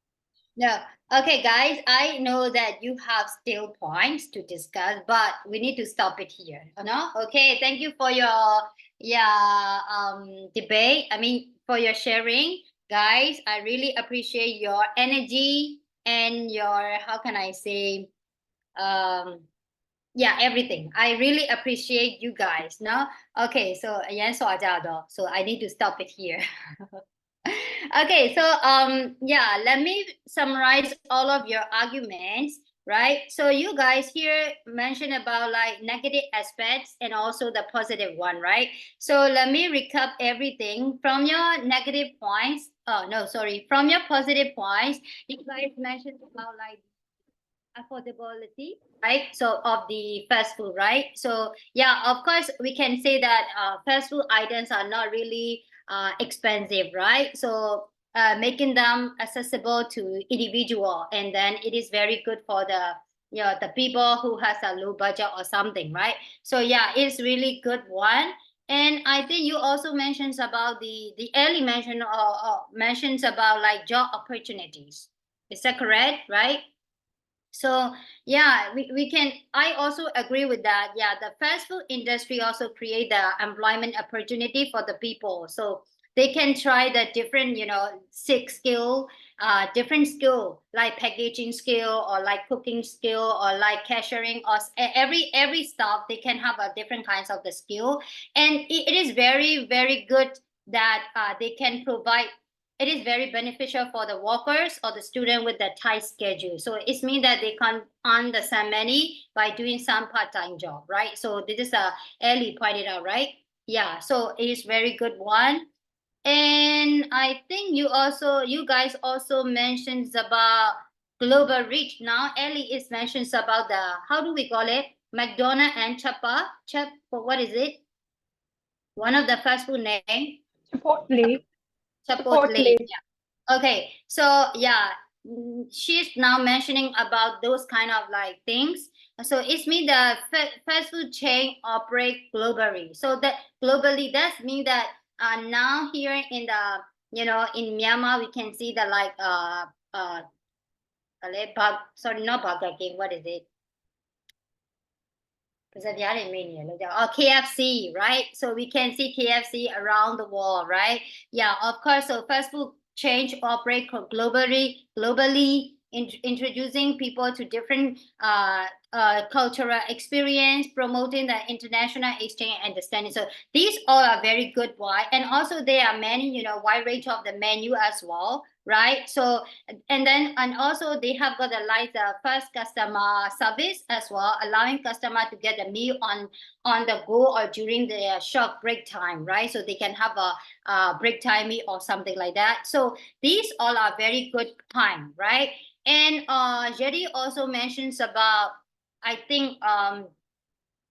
No. Okay, guys, I know that you have still points to discuss, but we need to stop it here. No? Okay, thank you for your debate. I mean, for your sharing. Guys, I really appreciate your energy and your, how can I say, yeah, everything. I really appreciate you guys. No? Okay, so so I need to stop it here. Okay, so yeah, let me summarize all of your arguments, right? So you guys here mentioned about like negative aspects and also the positive one, right? So let me recap everything from your negative points. Oh no, sorry, from your positive points, you guys mentioned about like affordability, right? So of the fast food, right? So yeah, of course we can say that fast food items are not really expensive, right? So making them accessible to individual, and then it is very good for the people who has a low budget or something, right? So yeah, it's really good one. And I think you also mentions about the early mention or mentions about like job opportunities. Is that correct, right? So yeah, we can, I also agree with that. Yeah, the fast food industry also create the employment opportunity for the people. So they can try the different, different skill like packaging skill or like cooking skill or like cashiering or every stuff. They can have a different kinds of the skill, and it is very very good that they can provide. It is very beneficial for the workers or the student with the tight schedule. So it means that they can earn the same money by doing some part-time job, right? So this is Ellie pointed out, right? Yeah, so it is very good one. And I think you guys also mentioned about global reach. Now Ellie is mentions about the, how do we call it? McDonald's and what is it? One of the fast food name. Chipotle. Chipotle. Yeah. Okay, so yeah, she's now mentioning about those kind of like things. So it's mean the fast food chain operate globally. So that globally, that means that now here in the in Myanmar we can see the like sorry, not Burger King. What is it? KFC, right? So we can see KFC around the world, right? Yeah, of course. So fast food change operate globally, introducing people to different cultural experience, promoting the international exchange and understanding. So these all are very good. Why? And also there are many, wide range of the menu as well, right? So and also they have got the first customer service as well, allowing customer to get a meal on the go or during the short break time, right? So they can have a break time meal or something like that. So these all are very good time, right? And Jerry also mentions about, I think,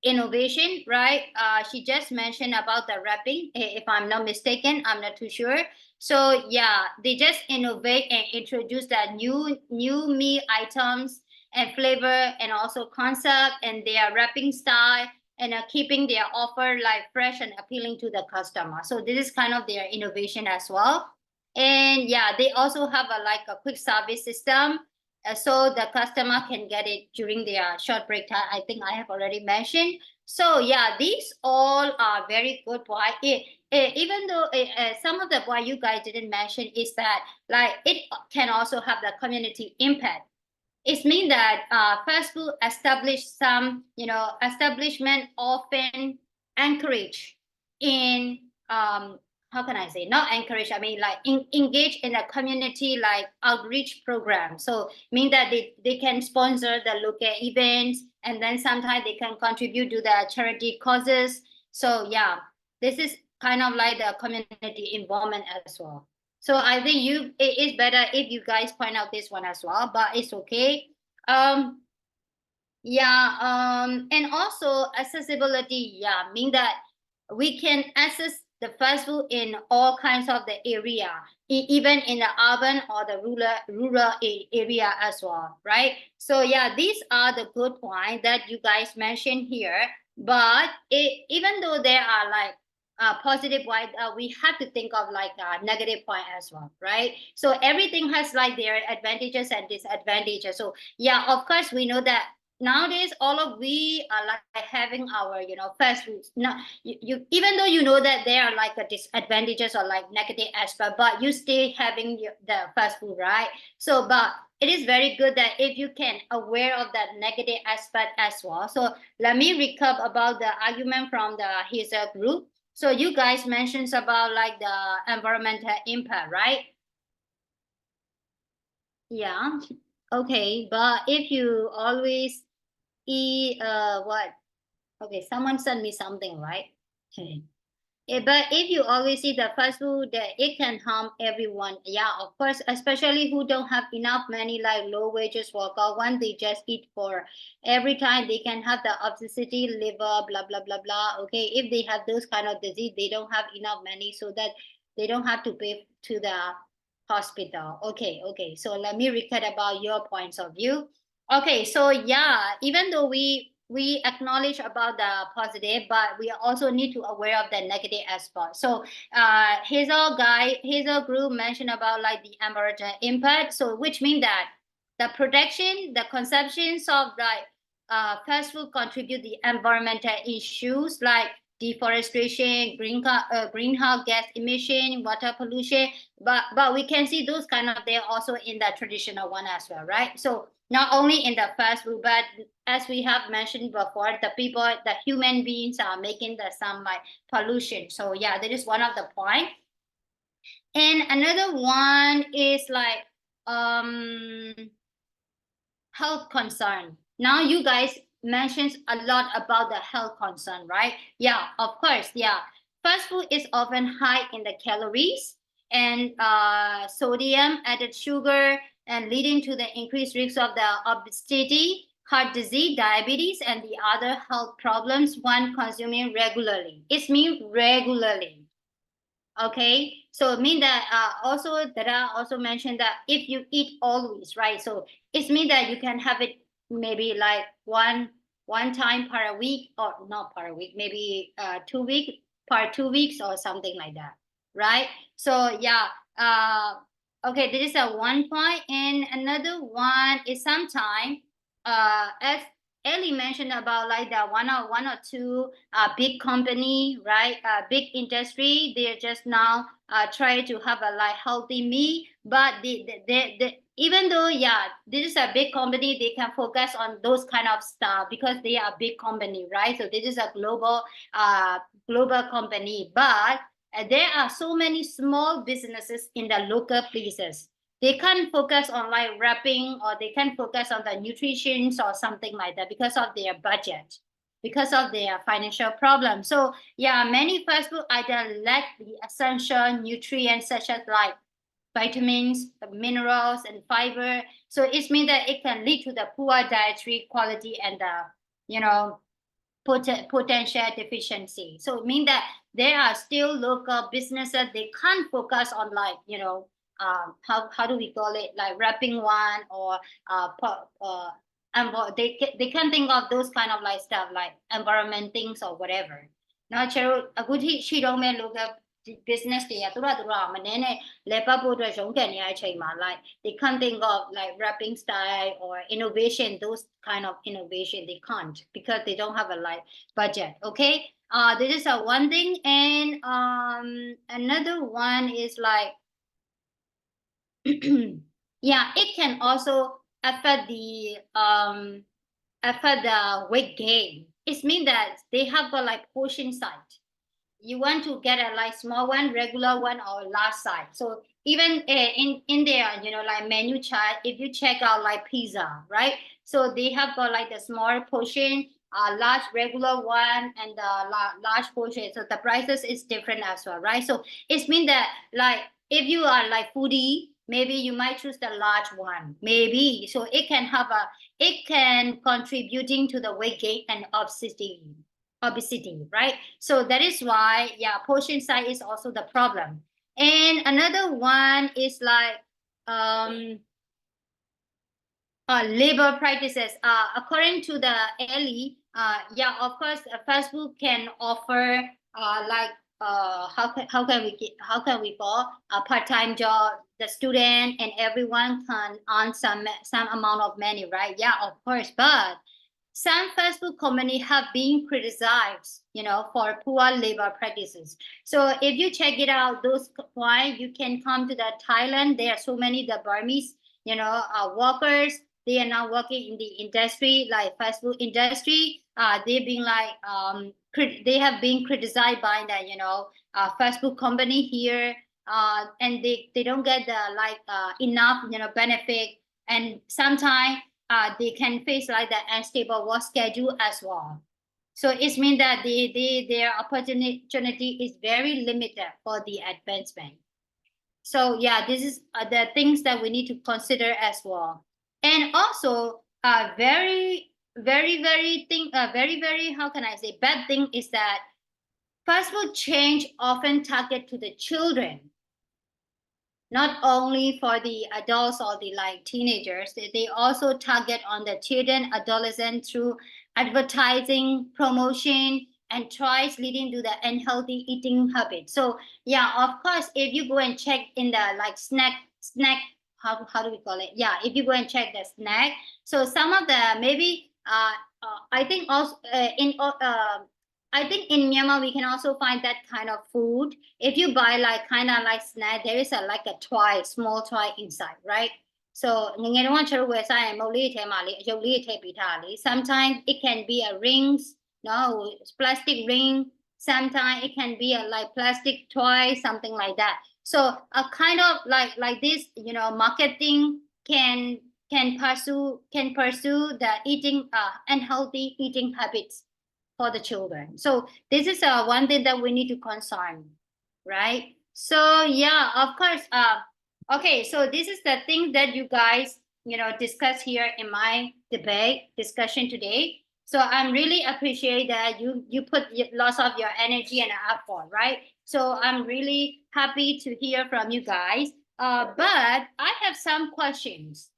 innovation, right? She just mentioned about the wrapping, if I'm not mistaken. I'm not too sure. So yeah, they just innovate and introduce that new meat items and flavor and also concept and their wrapping style, and keeping their offer like fresh and appealing to the customer. So this is kind of their innovation as well. And yeah, they also have a quick service system, so the customer can get it during their short break time. I think I have already mentioned. So yeah, these all are very good point. Even though some of the what you guys didn't mention is that like it can also have the community impact. It means that fast food establishment often encourage in how can I say, not encourage, I mean like engage in a community like outreach program. So mean that they can sponsor the local events, and then sometimes they can contribute to the charity causes. So yeah, this is kind of like the community involvement as well. So I think it is better if you guys point out this one as well, but it's okay. And also accessibility, mean that we can access the fast food in all kinds of the area, even in the urban or the rural area as well, right? So yeah, these are the good points that you guys mentioned here. But even though there are like positive point, we have to think of like a negative point as well, right? So everything has like their advantages and disadvantages. So yeah, of course we know that nowadays all of we are like having our fast foods. Now you even though you know that there are like a disadvantages or like negative aspect, but you still having the fast food, right? So but it is very good that if you can aware of that negative aspect as well. So let me recap about the argument from his group. So you guys mentioned about like the environmental impact, right? Yeah. Okay, but if you always eat what? Okay, someone sent me something, right? Okay. But if you always eat the fast food, that it can harm everyone. Yeah, of course, especially who don't have enough money, like low wages worker. One, they just eat for every time they can have the obesity, liver, blah blah blah blah. Okay, if they have those kind of disease, they don't have enough money, so that they don't have to pay to the hospital. Okay. So let me recap about your points of view. Okay, so yeah, even though we acknowledge about the positive, but we also need to aware of the negative aspect. So Hazel group mentioned about like the environmental impact. So which means that the production, the consumptions of like fast food contribute the environmental issues like deforestation, greenhouse gas emission, water pollution. But we can see those kind of they're also in the traditional one as well, right? So not only in the fast food, but as we have mentioned before, the human beings are making the some like pollution. So yeah, that is one of the point. And another one is like health concern. Now you guys mentioned a lot about the health concern, right? Yeah, of course. Yeah, fast food is often high in the calories and sodium, added sugar, and leading to the increased risk of the obesity, heart disease, diabetes, and the other health problems when consuming regularly. It means regularly. Okay, so it means that also Dara also mentioned that if you eat always, right? So it means that you can have it maybe like one time per week, or not per week, maybe 2 week per 2 weeks or something like that, right? So yeah, okay, this is a one point, and another one is sometime as Ellie mentioned about like the one or two big company, right? Big industry. They're just now try to have a like healthy meat, but even though this is a big company, they can focus on those kind of stuff because they are a big company, right? So this is a global company, but there are so many small businesses in the local places. they can't focus on like wrapping, or they can't focus on the nutrition or something like that because of their budget, because of their financial problem. So yeah, many fast food items lack the essential nutrients such as like vitamins, minerals, and fiber. So it means that it can lead to the poor dietary quality and the potential deficiency. So it means that there are still local businesses, they can't focus on like, how do we call it, like wrapping one or they can't think of those kind of like stuff like environment things or whatever. Now, a good she don't make look up business တွေကသူတို့မနေနဲ့လဲပတ်ဖို့အတွက်ရုန်းကန်နေရတဲ့အချိန်မှာ like they can't think of like wrapping style or innovation, those kind of innovation they can't because they don't have a like budget. Okay, this is one thing. And another one is like yeah, it can also affect the weight gain. It means that they have got like portion size. You want to get a like small one, regular one, or large size. So even in their like menu chart, if you check out like pizza, right? So they have got like the small portion, large regular one, and the large portion. So the prices is different as well, right? So it means that like if you are like foodie, maybe you might choose the large one, maybe. So it can contributing to the weight gain and obesity, right? So that is why, yeah, portion size is also the problem. And another one is like labor practices. According to the Ellie, yeah, of course, fast food can offer like how can we call a part-time job. The student and everyone can earn some amount of money, right? Yeah, of course, but some fast food companies have been criticized, for poor labor practices. So if you check it out, those why you can come to the Thailand. There are so many the Burmese, workers. They are now working in the industry, like fast food industry. They've been like they have been criticized by the fast food company here, and they don't get the like enough benefit, and sometimes they can face like the unstable work schedule as well. So it means that their opportunity is very limited for the advancement. So yeah, this is the things that we need to consider as well. And also very how can I say bad thing is that fast food chains often target to the children, not only for the adults or the like teenagers. They also target on the children, adolescents through advertising, promotion, and choice, leading to the unhealthy eating habit. So yeah, of course, if you go and check in the like snack, how do we call it? Yeah, if you go and check the snack, so some of the maybe I think also I think in Myanmar we can also find that kind of food. If you buy like kind of like snack, there is a like a toy, small toy inside, right? So sometimes it can be a rings, no, plastic ring. Sometimes it can be a like plastic toy, something like that. So a kind of like this, marketing can pursue the eating unhealthy eating habits for the children. So this is one thing that we need to concern, right? So yeah, of course. Okay, so this is the thing that you guys discuss here in my debate discussion today. So I'm really appreciate that you put lots of your energy and effort, right? So I'm really happy to hear from you guys. But I have some questions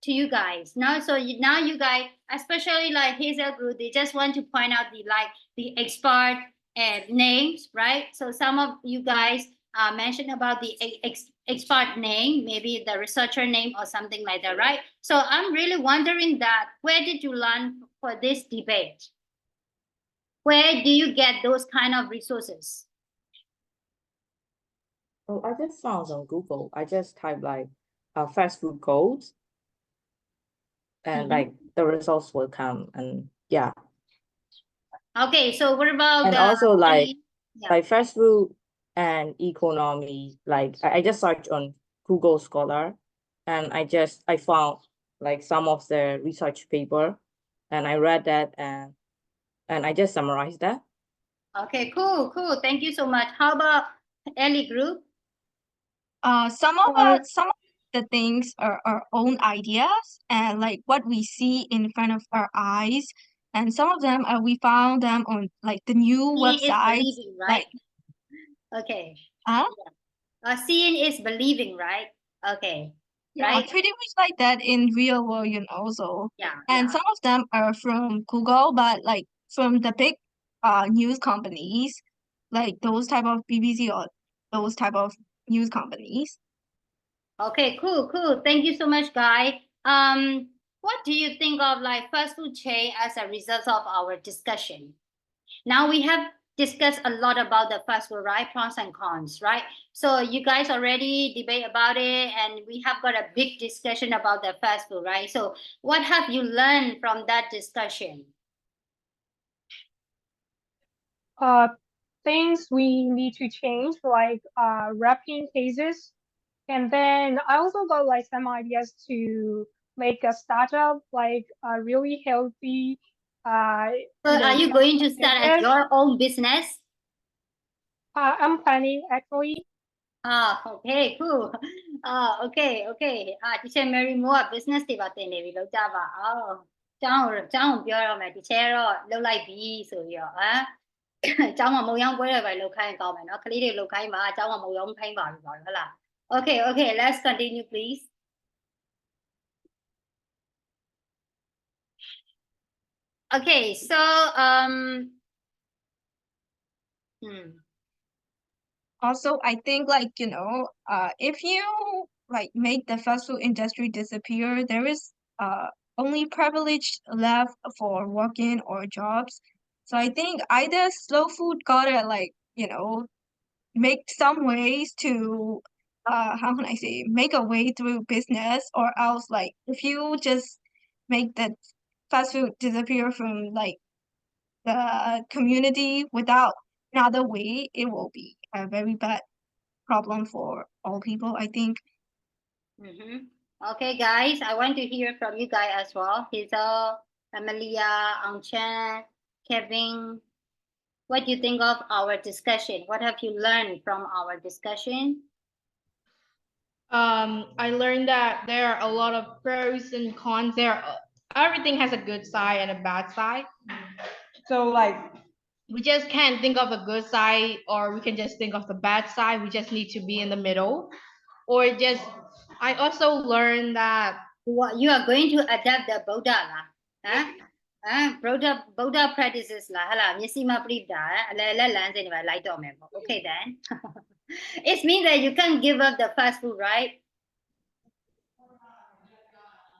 to you guys now. So now you guys, especially like Hazel Group, they just want to point out the expert names, right? So some of you guys mentioned about the expert name, maybe the researcher name or something like that, right? So I'm really wondering that where did you learn for this debate? Where do you get those kind of resources? Oh, I just found on Google. I just type like fast food goals, and like the results will come, and yeah. Okay, so what about And the also like yeah. fast food and economy, like I just searched on Google Scholar, and I found like some of the research paper, and I read that, and I just summarized that. Okay, cool. Thank you so much. How about Ellie Group? Some of the things are our own ideas and like what we see in front of our eyes, and some of them we found them on like the new Seeing is websites. believing, right? Okay. Huh? Seeing is believing, right? Okay. Yeah, Right? pretty much like that in real world, so. Yeah. And some of them are from Google, but like from the big news companies, like those type of BBC or those type of news companies. Okay, cool. Thank you so much, Guy. What do you think of like fast food chain as a result of our discussion? Now we have discussed a lot about the fast food, right? Pros and cons, right? So you guys already debate about it, and we have got a big discussion about the fast food, right? So what have you learned from that discussion? Things we need to change, like wrapping cases. And then I also got like some ideas to make a startup, like a really healthy. So are you going to start at business. your own business? I'm planning actually. Okay, cool. Okay. Teacher Mary မိုးက business တွေပါသင်နေပြီလောက်ကြပါအောင်။ကျောင်းပြောရမယ် teacher တော့လှုပ်လိုက်ပြီဆိုပြီးတော့ကျောင်းမှာမုံရောင်းပွဲတွေပဲလှုပ်ခိုင်းကောင်းမယ်နော်။ကလေးတွေလှုပ်ခိုင်းပါကျောင်းမှာမုံရောင်းခိုင်းပါပြီပေါ့ဟုတ်လား။ Okay, let's continue please. Okay, so Also, I think like, if you like make the fast food industry disappear, there is only privilege left for working or jobs. So I think either slow food gotta like, make some ways to how can I say, make a way through business, or else like if you just make the fast food disappear from like the community without another way, it will be a very bad problem for all people, I think. Okay, guys, I want to hear from you guys as well. Hazel, Amelia, Angchen, Kevin. What do you think of our discussion? What have you learned from our discussion? I learned that there are a lot of pros and cons. Everything has a good side and a bad side. So like we just can't think of a good side, or we can just think of the bad side. We just need to be in the middle. Or just I also learned that you are going to adapt the Buddha lah. Buddha practices lah. Hala, misima prida. Okay then. It means that you can't give up the fast food, right?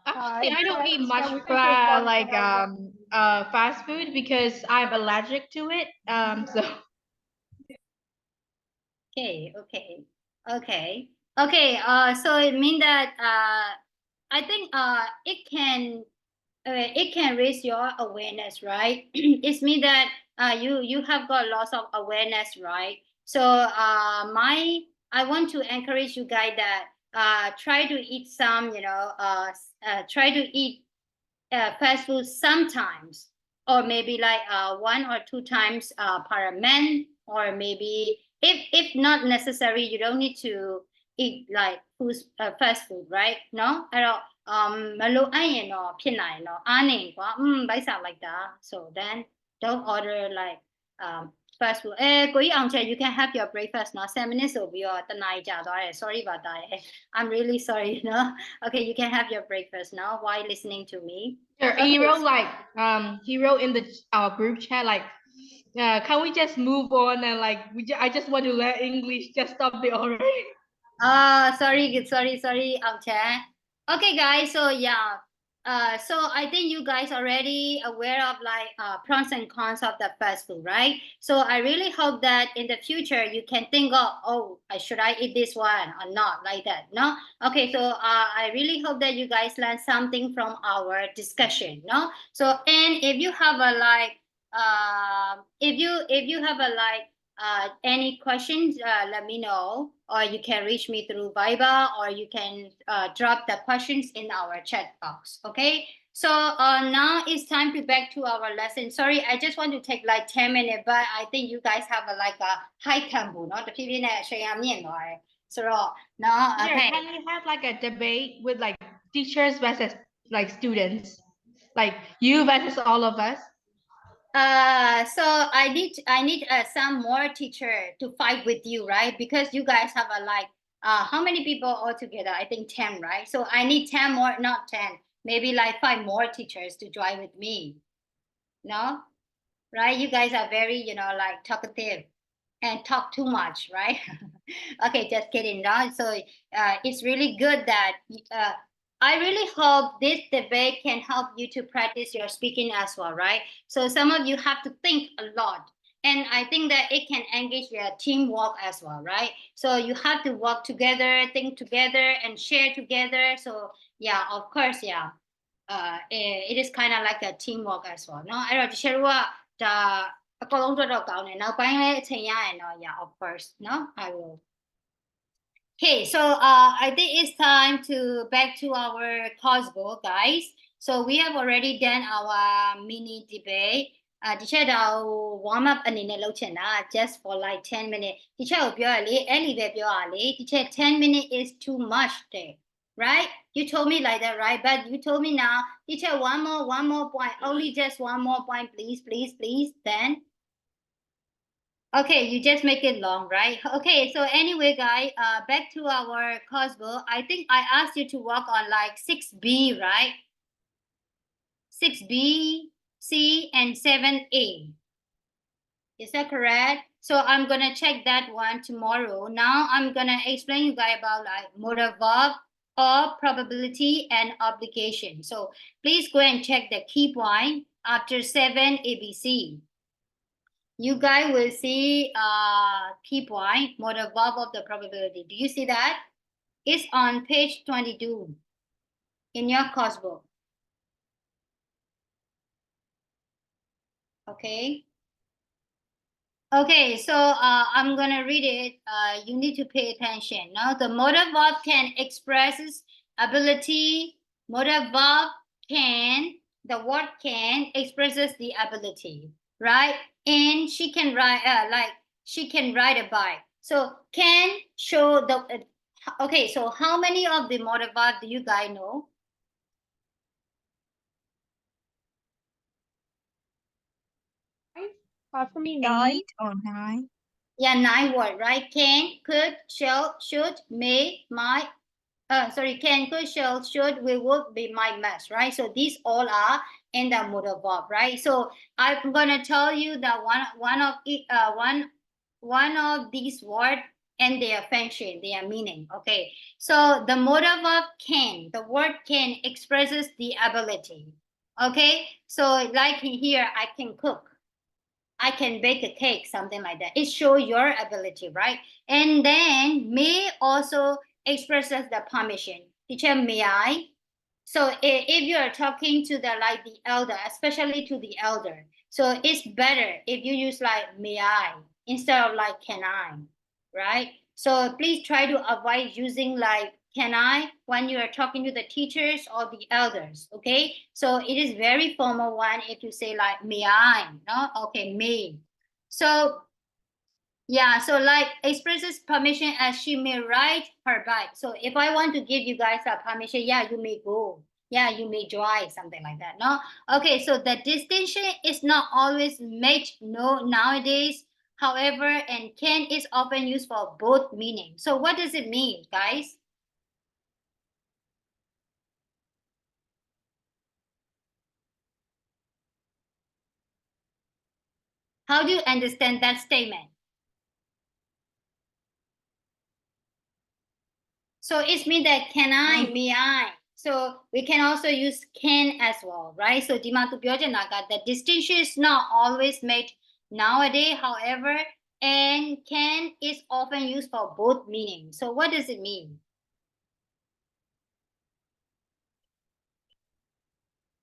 Actually, I don't eat much fast food because I'm allergic to it. So. Okay. So it means that I think it can raise your awareness, right? It means that you have got lots of awareness, right? So I want to encourage you guys that try to eat some, try to eat fast food sometimes, or maybe like 1 or 2 times per month, or maybe if not necessary, you don't need to eat like fast food, right? No, I don't. မလိုအပ်ရင်တော့ဖြစ်နိုင်တော့အားနေကွာဗိုက်စာလိုက်တာ so then don't order like fast food ကိုကြီးအောင်ချက် you can have your breakfast နော်7 minutes ဆိုပြီးတော့တနားကြာသွားတယ် sorry ပါတာရယ် I'm really sorry နော် okay you can have your breakfast now while listening to me. He wrote in the our group chat like can we just move on, and like I just want to learn English, just stop it already. Sorry Ang Chan. Okay guys, so yeah, so I think you guys already aware of like pros and cons of the fast food, right? So I really hope that in the future you can think of, should I eat this one or not, like that, no? Okay, so I really hope that you guys learn something from our discussion, no? So and if you have a like if you have a like any questions, let me know, or you can reach me through Viber, or you can drop the questions in our chat box. Okay. So now it's time to back to our lesson. Sorry, I just want to take like 10 minutes, but I think you guys have like a high tempo, no? So now, Yeah, okay. can we have like a debate with like teachers versus like students, like you versus all of us? So I need some more teacher to fight with you, right? Because you guys have a like how many people altogether? I think 10, right? So I need 10 more, not 10, maybe like 5 more teachers to join with me. No? Right? You guys are very, like talkative and talk too much, right? Okay, just kidding. No? So it's really good that I really hope this debate can help you to practice your speaking as well, right? So some of you have to think a lot. And I think that it can engage your teamwork as well, right? So you have to work together, think together, and share together. So yeah, of course, yeah. It is kind of like a teamwork as well เนาะအဲ့တော့ဒီ share တို့ကဒါအကောင်လုံးတော့ကောင်းတယ်နောက်ပိုင်းလည်းအချိန်ရရင်တော့ yeah of course เนาะ I will. Okay, so I think it's time to back to our course book, guys. So we have already done our mini debate. ဒီချက်တော့ warm up အနေနဲ့လုပ်ချင်တာ just for like 10 minutes ဒီချက်ကိုပြောရလေအဲ့လီပဲပြောရလေဒီချက် 10 minutes is too much တဲ့ right? You told me like that, right? But you told me now, teacher, one more point, only just one more point, please, then. Okay, you just make it long, right? Okay, so anyway, guys, back to our course book. I think I asked you to work on like 6B, right? 6B, C, and 7A. Is that correct? So I'm gonna check that one tomorrow. Now I'm gonna explain you guys about like modal verb, or probability and obligation. So please go and check the key point after 7 ABC. You guys will see key point, modal verb of the probability. Do you see that? It's on page 22 in your course book. Okay. Okay, so I'm gonna read it. You need to pay attention. Now, the modal verb can expresses ability. Modal verb can, the word can expresses the ability, right? And she can ride, she can ride a bike. So can show the. Okay, so how many of the modal verb do you guys know? For me, 9. 8 or 9. Yeah, 9 words, right? Can, could, shall, should, may, might. Sorry, can, could, shall, should, will, would, be, might, must, right? So these all are in the modal verb, right? So I'm gonna tell you that one of these words and their function, their meaning. Okay, so the modal verb can, the word can expresses the ability. Okay, so like here, I can cook. I can bake a cake, something like that. It shows your ability, right? And then may also expresses the permission. Teacher, may I? So if you are talking to the elder, especially to the elder, so it's better if you use like may I instead of like can I, right? So please try to avoid using like can I when you are talking to the teachers or the elders, okay? So it is very formal one if you say like may I, no? Okay, may. So yeah, so like expresses permission as she may ride her bike. So if I want to give you guys a permission, yeah, you may go. Yeah, you may drive, something like that, no? Okay, so the distinction is not always made nowadays. However, and can is often used for both meanings. So what does it mean, guys? How do you understand that statement? So it means that can I, may I. So we can also use can as well, right? So the distinction is not always made nowadays, however, and can is often used for both meanings. So what does it mean?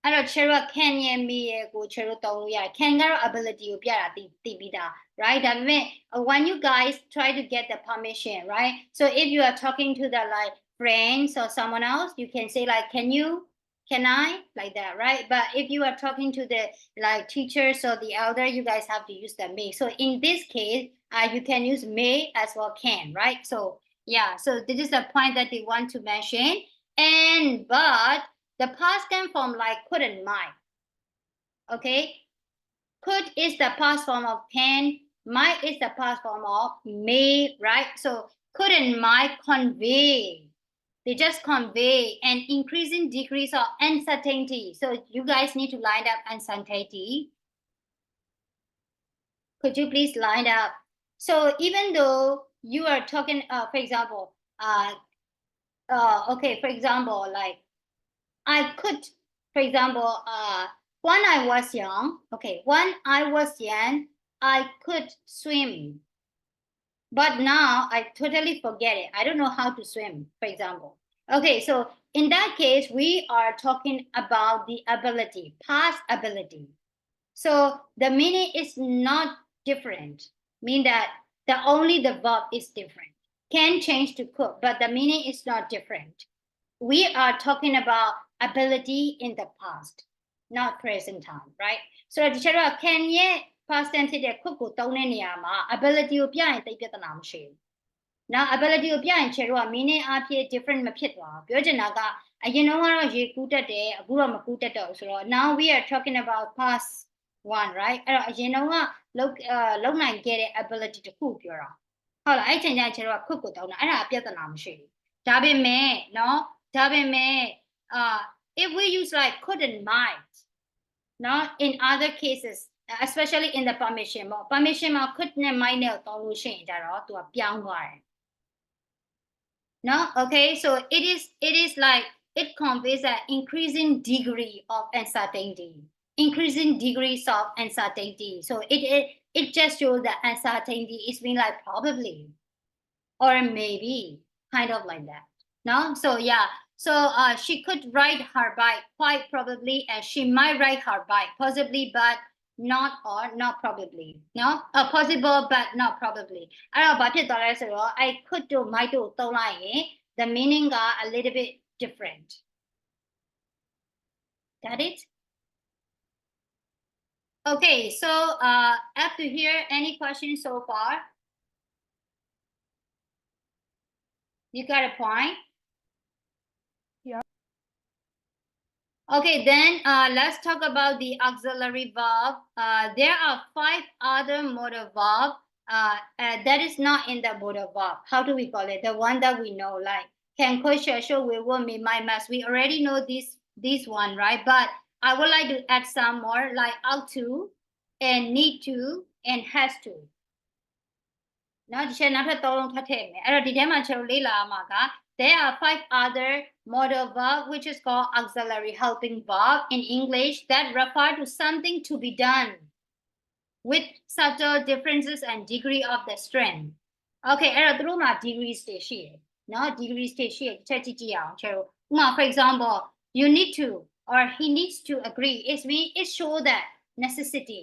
အဲ့တော့ Chero can ရဲ့ me ရဲ့ကို Chero သုံးလို့ရတယ် can ကတော့ ability ကိုပြတာသိပြီးသား right ဒါပေမဲ့ when you guys try to get the permission, right, so if you are talking to the like friends or someone else, you can say like can I, like that, right? But if you are talking to the like teachers or the elder, you guys have to use the may. So in this case, you can use may as well can, right? So yeah, so this is the point that they want to mention. And but the past tense form like could and might. Okay, could is the past form of can, might is the past form of may, right? So could and might convey. They just convey an increasing degrees of uncertainty. So you guys need to line up uncertainty. Could you please line up? So even though you are talking, for example, okay, for example, like I could, for example, when I was young, okay, when I was young, I could swim. But now I totally forget it. I don't know how to swim, for example. Okay, so in that case, we are talking about the ability, past ability. So the meaning is not different, mean that only the verb is different. Can change to could, but the meaning is not different. We are talking about ability in the past, not present time, right? So the teacher can yet past tense ဖြစ်တဲ့ could ကိုသုံးတဲ့နေရာမှာ ability ကိုပြရင်သိပြဿနာမရှိဘူး။ Now ability ကိုပြရင် teacher က meaning အဖြစ် different မဖြစ်သွားဘူး။ပြောချင်တာကအရင်တော့ရေကူးတတ်တယ်အခုတော့မကူးတတ်တော့ဘူးဆိုတော့ now we are talking about past one, right? အဲ့တော့အရင်တော့လုံနိုင်ခဲ့တဲ့ ability တခုပြောတာ။ဟုတ်လားအဲ့ချိန်ကျရင် teacher က could ကိုသုံးတာအဲ့ဒါပြဿနာမရှိဘူး။ဒါပေမဲ့နော်ဒါပေမဲ့ if we use like could and might, not in other cases, especially in the permission မှာ permission မှာ could နဲ့ might နဲ့သုံးလို့ရှိရင်ကြတော့သူကပြောင်းသွားတယ် no, okay, so it is like it conveys an increasing degree of uncertainty, increasing degrees of uncertainty. So it just shows that uncertainty is being like probably or maybe, kind of like that. No, so yeah, so she could ride her bike quite probably, and she might ride her bike possibly, but not or not probably. No, possible but not probably. I don't know about it. So I could do might do the meaning are a little bit different. Got it? Okay, so up to here, any questions so far? You got a point? Yeah. Okay, then let's talk about the auxiliary verb. There are 5 other modal verbs that is not in the modal verb. How do we call it? The one that we know, like can, could, shall, should, will, would, may, might, must. We already know this one, right? But I would like to add some more, like ought to, and need to, and has to. Now, there are 5 other modal verbs which is called auxiliary helping verb in English that refer to something to be done with subtle differences and degree of the strength. Okay, အဲ့တော့သူတို့မှာ degrees တွေရှိတယ်เนาะ degrees တွေရှိတယ်တစ်ချက်ကြည့်ကြည့်အောင်ချဲလို့ဥပမာ for example, you need to or he needs to agree. It show that necessity.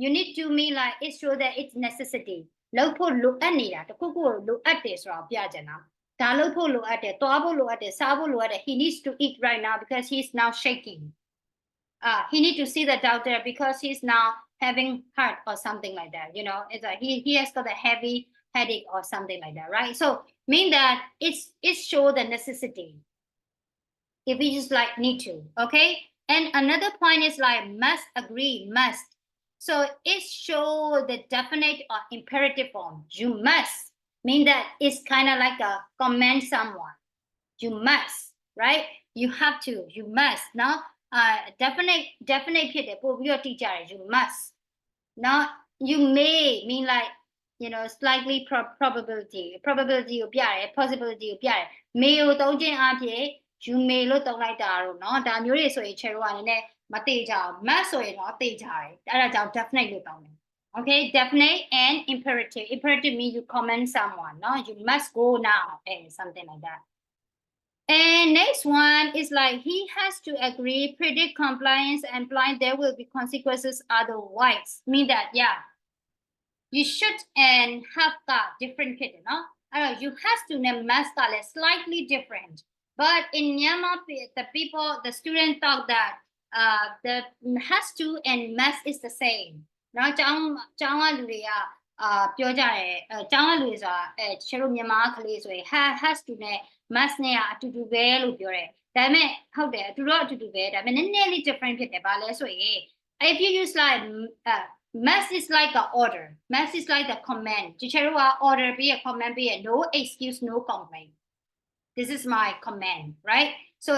You need to mean like it show that it's necessity. လုပ်ဖို့လိုအပ်နေတာတခုခုကိုလိုအပ်တယ်ဆိုတာပြချင်တာဒါလုပ်ဖို့လိုအပ်တယ်သွားဖို့လိုအပ်တယ်စားဖို့လိုအပ်တယ် he needs to eat right now because he's now shaking. He need to see the doctor because he's now having heart or something like that, you know. It's like he has got a heavy headache or something like that, right? So mean that it show the necessity if we just like need to, okay? And another point is like must agree, must. So it show the definite or imperative form. You must mean that it's kind of like a command someone. You must, right? You have to, you must. Now, definiteဖြစ်တယ်ပို့ပြီးတော့တိကျတယ် you must. Now, you may mean like, you know, slightly probabilityကိုပြတယ် possibility ကိုပြတယ် may ကိုသုံးခြင်းအပြင် you may လို့သုံးလိုက်တာတော့เนาะဒါမျိုးတွေဆိုရင် cherry ကလည်းမသိကြအောင် must ဆိုရင်တော့သိကြတယ်အဲ့ဒါကြောင့် definite လို့သုံးတယ် okay, definite and imperative. Imperative means you command someone, no? You must go now, and something like that. And next one is like he has to agree, predict compliance, and blind there will be consequences otherwise. Mean that, yeah, you should and have got different kid, no? I know you has to name math is slightly different. But in Myanmar, the people, the students thought that the has to and math is the same. Now, ကျောင်းကလူတွေကပြောကြတယ်ကျောင်းကလူတွေဆိုတာတချို့တို့မြန်မာကလေးဆိုရင် has to နဲ့ math နဲ့ကအတူတူပဲလို့ပြောတယ်ဒါပေမဲ့ဟုတ်တယ်အတူတော့အတူတူပဲဒါပေမဲ့နည်းနည်းလေး different ဖြစ်တယ်ဗာလဲဆိုရင် if you use like math is like an order math is like the command တချို့တို့က order ပြီးရ command ပြီးရ no excuse no complaint this is my command right so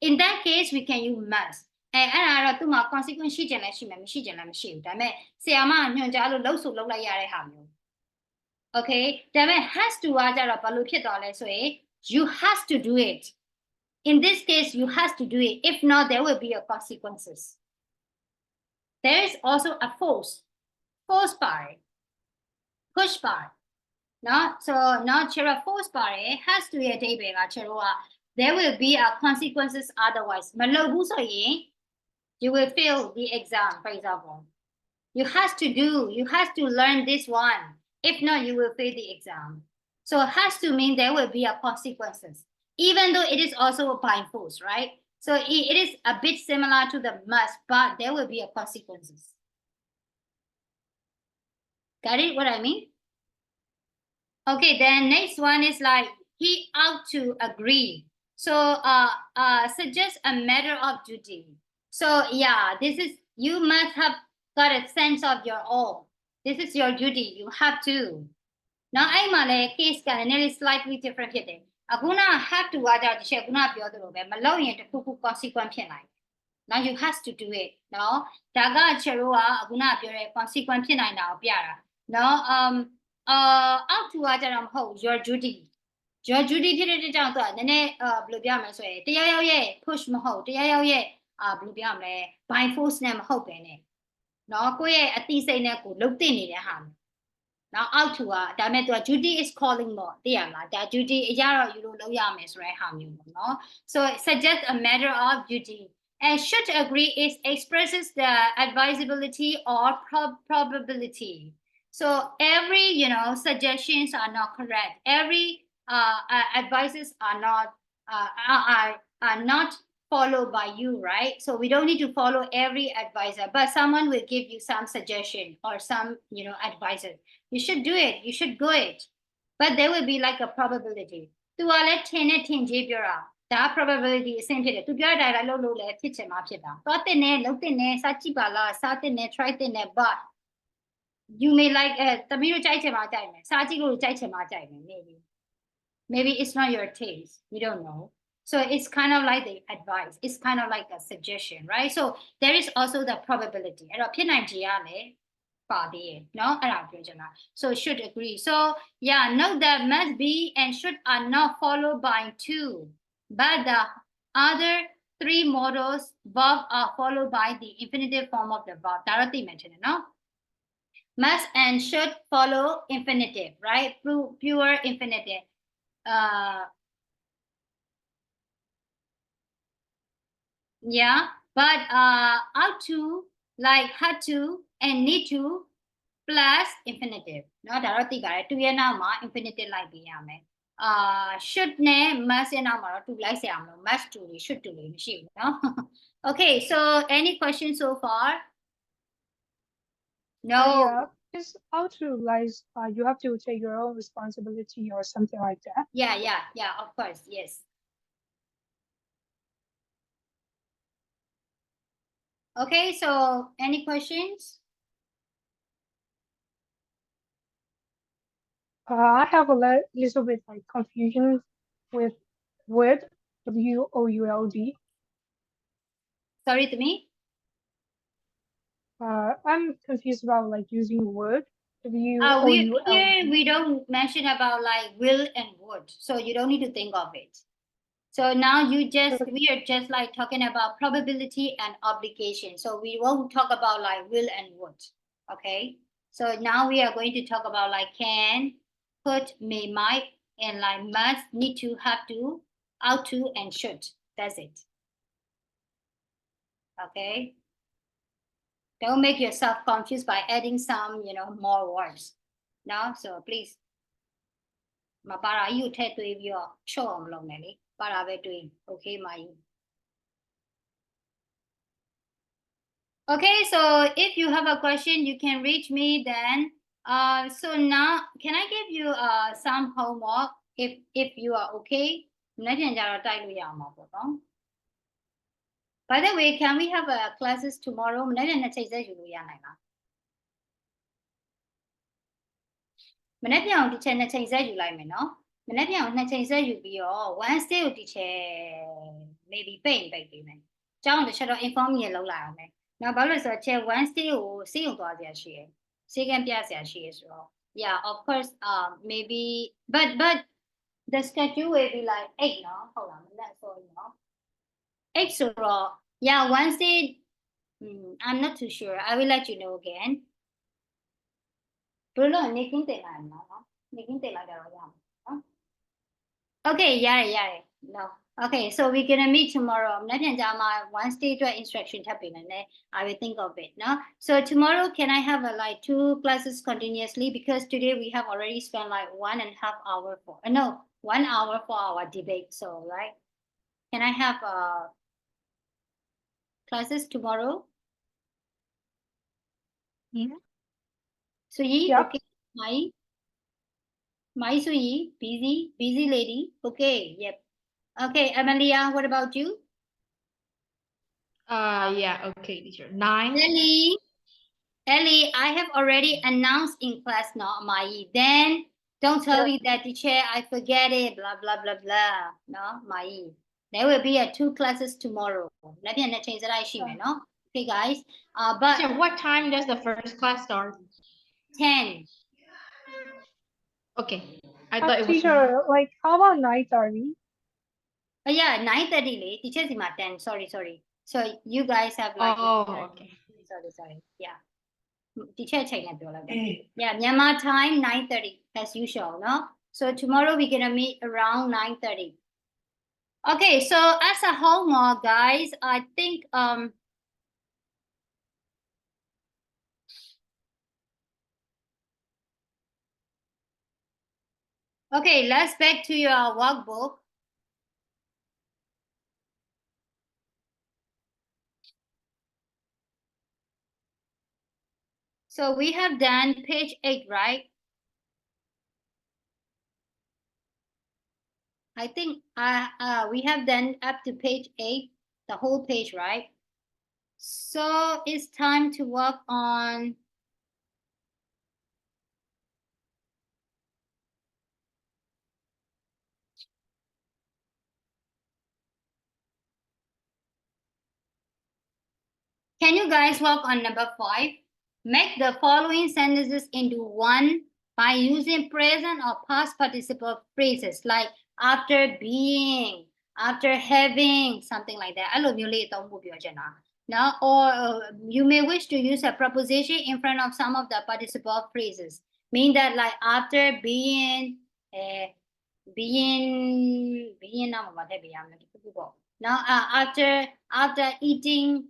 in that case we can use math အဲ့ဒါတော့သူ့မှာ consequence ရှိကြလဲရှိမယ်မရှိကြလဲမရှိဘူးဒါပေမဲ့ဆရာမညွှန်ကြားလို့လှုပ်ဆိုလှုပ်လိုက်ရတဲ့ဟာမျိုး okay ဒါပေမဲ့ has to ကကြတော့ဘာလို့ဖြစ်သွားလဲဆိုရင် you has to do it in this case you has to do it if not there will be a consequences there is also a force part push part no so not chera force part has to ရဲ့အဓိပ္ပာယ်က chero က there will be a consequences otherwise မလုပ်ဘူးဆိုရင် you will fail the exam, for example. You have to learn this one. If not, you will fail the exam. So it has to mean there will be a consequences, even though it is also by force, right? So it is a bit similar to the must, but there will be a consequences. Got it? What I mean? Okay, then next one is like he ought to agree. So suggest a matter of duty. So yeah, this is you must have got a sense of your own. This is your duty. You have to. Now I'm a case can slightly different here. Aguna have to watch out the share guna be other way. Malone to kuku consequence line. Now you have to do it. No, Daga Cherua Aguna be consequence line now. Piara. No, out to watch out your duty. Your duty ဖြစ်တဲ့ကြောင့်သူကနည်းနည်းဘယ်လိုပြောမလဲဆိုရင်တရားရောက်ရဲ့ push မဟုတ်တရားရောက်ရဲ့ဘယ်လိုပြောမလဲ by force နဲ့မဟုတ်ပဲနဲ့เนาะကိုယ့်ရဲ့အသိစိတ်နဲ့ကိုလှုပ်တင်နေတဲ့ဟာနော် out to ကဒါမဲ့သူက duty is calling ပေါ့သိရမလားဒါ duty အရာတော့ယူလို့လုပ်ရမယ်ဆိုတဲ့ဟာမျိုးပေါ့နော် so suggest a matter of duty and should agree is expresses the advisability or probability so every suggestions are not correct every advices are not followed by you, right? So we don't need to follow every advisor, but someone will give you some suggestion or some, advisor. You should do it. You should go it. But there will be like a probability. To let 10 ပြောတာ that probability အဆင့်ဖြစ်တယ် သူပြောတာလည်းလုပ်လို့လည်းဖြစ်ချင်မှဖြစ်တာသွားတင်နေလုပ်တင်နေစကြည့်ပါလားစားတင်နေ try တင်နေ but you may like သမီးတို့ကြိုက်ချင်မှကြိုက်မယ်စားကြည့်လို့ကြိုက်ချင်မှကြိုက်မယ် maybe it's not your taste you don't know so it's kind of like the advice it's kind of like a suggestion right so there is also the probability အဲ့တော့ဖြစ်နိုင်ခြေရလည်းပါသေးတယ်เนาะအဲ့ဒါပြောချင်တာ so should agree so yeah note that must be and should are not followed by two but the other three models verb are followed by the infinitive form of the verb ဒါတော့သိမှန်တယ်เนาะmust and should follow infinitive right pure infinitive yeah but ought to like had to and need to plus infinitive เนาะဒါတော့သိကြတယ်2ရဲ့နောက်မှာ infinitive လိုက်ပေးရမယ်should နဲ့ must ရဲ့နောက်မှာတော့2လိုက်ဆရာမလို့ must to တွေ should to တွေမရှိဘူးเนาะ okay so any questions so far no yeah. It's how to like you have to take your own responsibility or something like that. Yeah, of course, yes. Okay, so any questions? I have a little bit like confusion with word WOULD. Sorry to me? I'm confused about like using word WOULD. We don't mention about like will and would, so you don't need to think of it. So now we are just like talking about probability and obligation. So we won't talk about like will and would. Okay. So now we are going to talk about like can, could, may, might, and like must, need to, have to, ought to and should. That's it. Okay. Don't make yourself confused by adding some, more words. No, so please. မပါရာကြီးကိုထည့်သွင်းပြီးတော့ချော့အောင်မလုပ်နဲ့လေပါရာပဲတွေး okay မာကြီး okay so if you have a question you can reach me then so now can I give you some homework if you are okay မနေ့ပြန်ကြတော့တိုက်လို့ရမှာပေါ့နော် by the way can we have classes tomorrow မနေ့ပြန်နှစ်ချိန်ဆက်ယူလို့ရနိုင်လား မနေ့ပြန်အောင်ဒီချက်နှစ်ချိန်ဆက်ယူလိုက်မယ်နော် မနေ့ပြန်အောင်နှစ်ချိန်ဆက်ယူပြီးတော့ Wednesday ကိုဒီချက် maybe ပိတ်ပေးမယ်။ကျောင်းတစ်ချက်တော့ inform ရလောက်လာအောင်မယ်။နောက်ဘာလို့လဲဆိုတော့ချက် Wednesday ကိုစေးရုံသွားစရာရှိတယ်။စေးကံပြစရာရှိရဆိုတော့ yeah of course maybe but the schedule will be like 8နော်ဟုတ်လားမနေ့ဆိုရင်နော် 8ဆိုတော့ yeah Wednesday I'm not too sure I will let you know again ဘယ်လိုနေကင်းတင်လိုက်မှာနော် Okay, yeah. No. Okay, so we're gonna meet tomorrow. Wednesday to instruction I will think of it. No. So tomorrow, can I have like 2 classes continuously? Because today we have already spent like 1.5 hour for 1 hour for our debate. So right, can I have classes tomorrow? Yeah. So yeah. Okay, my so busy lady. Okay, yep. Okay, Amelia, what about you? Yeah, okay, teacher. 9. Ellie, I have already announced in class now, Mai. Then don't tell me that teacher, I forget it, blah, blah, blah, blah. No, Mai. There will be 2 classes tomorrow. Let me change that I no? Okay, guys. But Teacher, what time does the first class start? 10. Okay. I thought it was Teacher, like how about 9:30? Yeah, 9:30 late. Teacher is 10. Sorry. So you guys have like okay. Sorry. Yeah. Teacher check yeah, Myanmar time 9:30 as usual, no? So tomorrow we're gonna meet around 9:30. Okay, so as a homework, guys, I think okay, let's back to your workbook. So we have done page 8, right? I think we have done up to page 8, the whole page, right? So it's time to work on Can you guys work on number 5? Make the following sentences into one by using present or past participle phrases like after being, after having, something like that. Now, or you may wish to use a preposition in front of some of the participle phrases. Mean that like after being, now after eating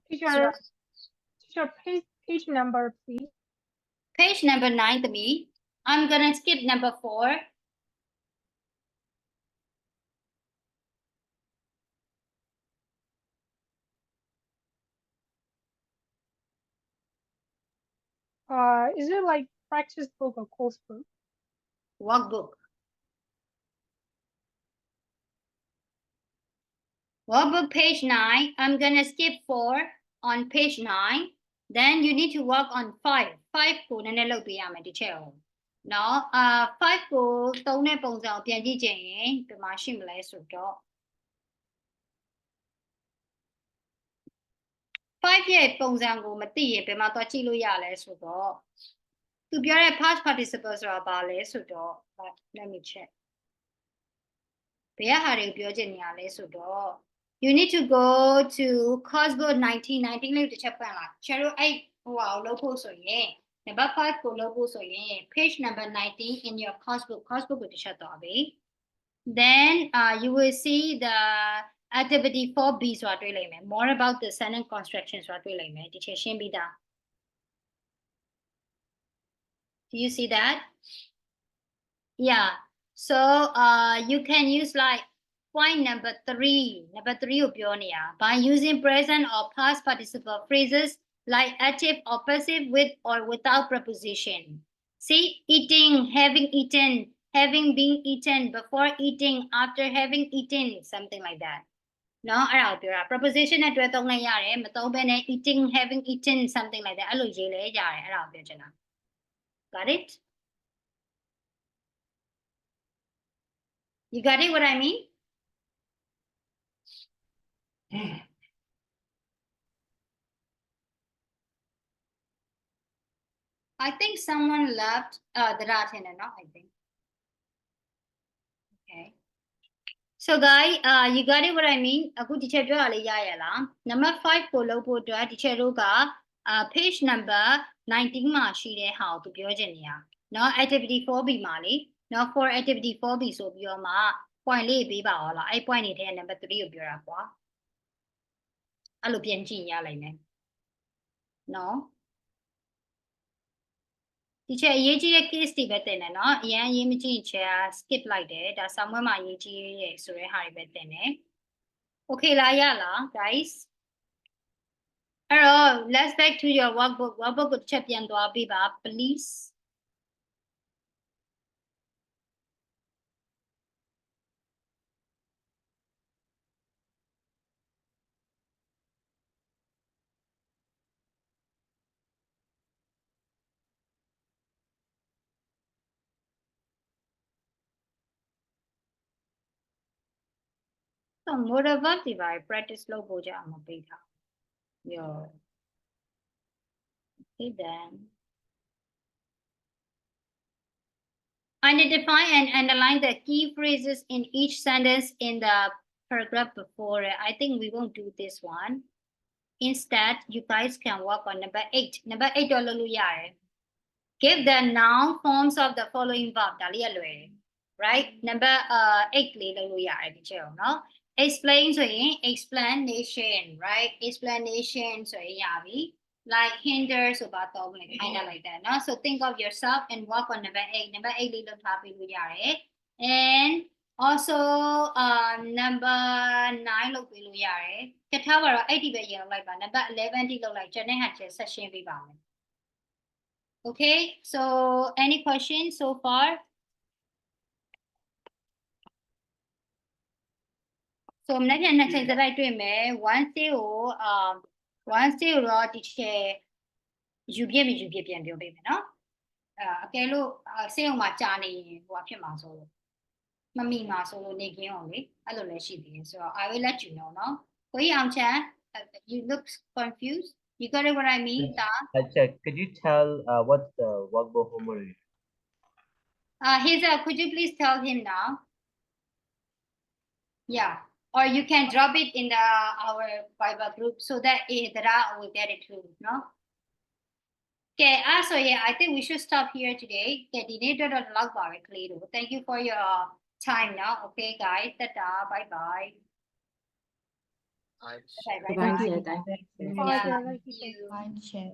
Teacher, page number, please. Page number 9 to me. I'm gonna skip number 4. Is it like practice book or course book? Workbook. Workbook page 9. I'm gonna skip 4 on page 9. Then you need to work on 5. 5 ကိုနည်းနည်းလုပ်ပေးရမယ်ဒီချက်ကိုနော် 5ကိုသုံးတဲ့ပုံစံကိုပြန်ကြည့်ကြရင်ဒီမှာရှိမလဲဆိုတော့ 5ရဲ့ပုံစံကိုမသိရင်ဘယ်မှာသွားကြည့်လို့ရလဲဆိုတော့သူပြောတဲ့ past participle ဆိုတာဘာလဲဆိုတော့ let me check ဘယ်ဟာတွေကိုပြောချင်နေရလဲဆိုတော့ you need to go to course book 19 လေးတစ်ချက်ဖွင့်လာကျတော့အဲ့ဟိုဟာကိုလုပ်ဖို့ဆိုရင် number 5ကိုလုပ်ဖို့ဆိုရင် page number 19 in your course book ကိုတစ်ချက်သွားပြီ Then you will see the activity 4B ဆိုတာတွေ့လိမ့်မယ် more about the sentence construction ဆိုတာတွေ့လိမ့်မယ်ဒီချက်ရှင်းပြီးသား Do you see that? Yeah. So you can use like point number 3 ကိုပြောနေတာ by using present or past participle phrases like active or passive with or without preposition. See, eating, having eaten, having been eaten, before eating, after having eaten, something like that. No, အဲ့ဒါကိုပြောတာ preposition နဲ့တွဲသုံးလိုက်ရတယ်မသုံးဘဲနဲ့ eating, having eaten, something like that အဲ့လိုရေးလဲရတယ်အဲ့ဒါကိုပြောချင်တာ Got it? You got it what I mean? I think someone left the data, no? I think. Okay. So guys, you got it what I mean? Aku teacher do ali ya la. Number 5 ko lo po do teacher ro ka page number 19 ma shi de ha ko pyo chin ni ya. No activity 4B ma li. No for activity 4B so pyo ma point လေးပေးပါအောင်လားအဲ့ point တွေထဲ number 3ကိုပြောတာကွာအဲ့လိုပြန်ကြည့်ရလိုက်မယ်နော်ဒီချက်အရေးကြီးတဲ့ case တွေပဲတင်တယ်နော်အရင်အရေးမကြည့်ချက် skip လိုက်တယ်ဒါစာမွေးမှာအရေးကြီးရဲ့ဆိုတဲ့ဟာတွေပဲတင်တယ် Okay လားရလား guys အဲ့တော့ let's back to your workbook ကိုတစ်ချက်ပြန်သွားပေးပါ please So moreover device practice လုပ်ဖို့ကြအောင်ပေးထား Yo. Okay then. Identify and underline the key phrases in each sentence in the paragraph before it. I think we won't do this one. Instead, you guys can work on number 8. Number 8 give the noun forms of the following verb. Right? Number 8 no? Explain so explanation, right? Explanation so like hinder so kind of like that, no? So think of yourself and work on number 8. Number 8 little topic and also number 9 look number 11 look like session. Okay, so any questions so far? So I'm not going to say that I do me once they raw teacher you give me baby no okay look say on my journey what your muscle mommy muscle making only I don't know she so I will let you know no you look confused you got it what I mean Check. Could you tell what's the workbook homework? Could you please tell him now? Yeah, or you can drop it in our Viber group so that Dara will get it too, no? Okay, so yeah, I think we should stop here today. Okay, thank you for your time now. Okay, guys, bye-bye. Bye-bye. Bye, Yeah, Chair. thank you. Bye, Chair.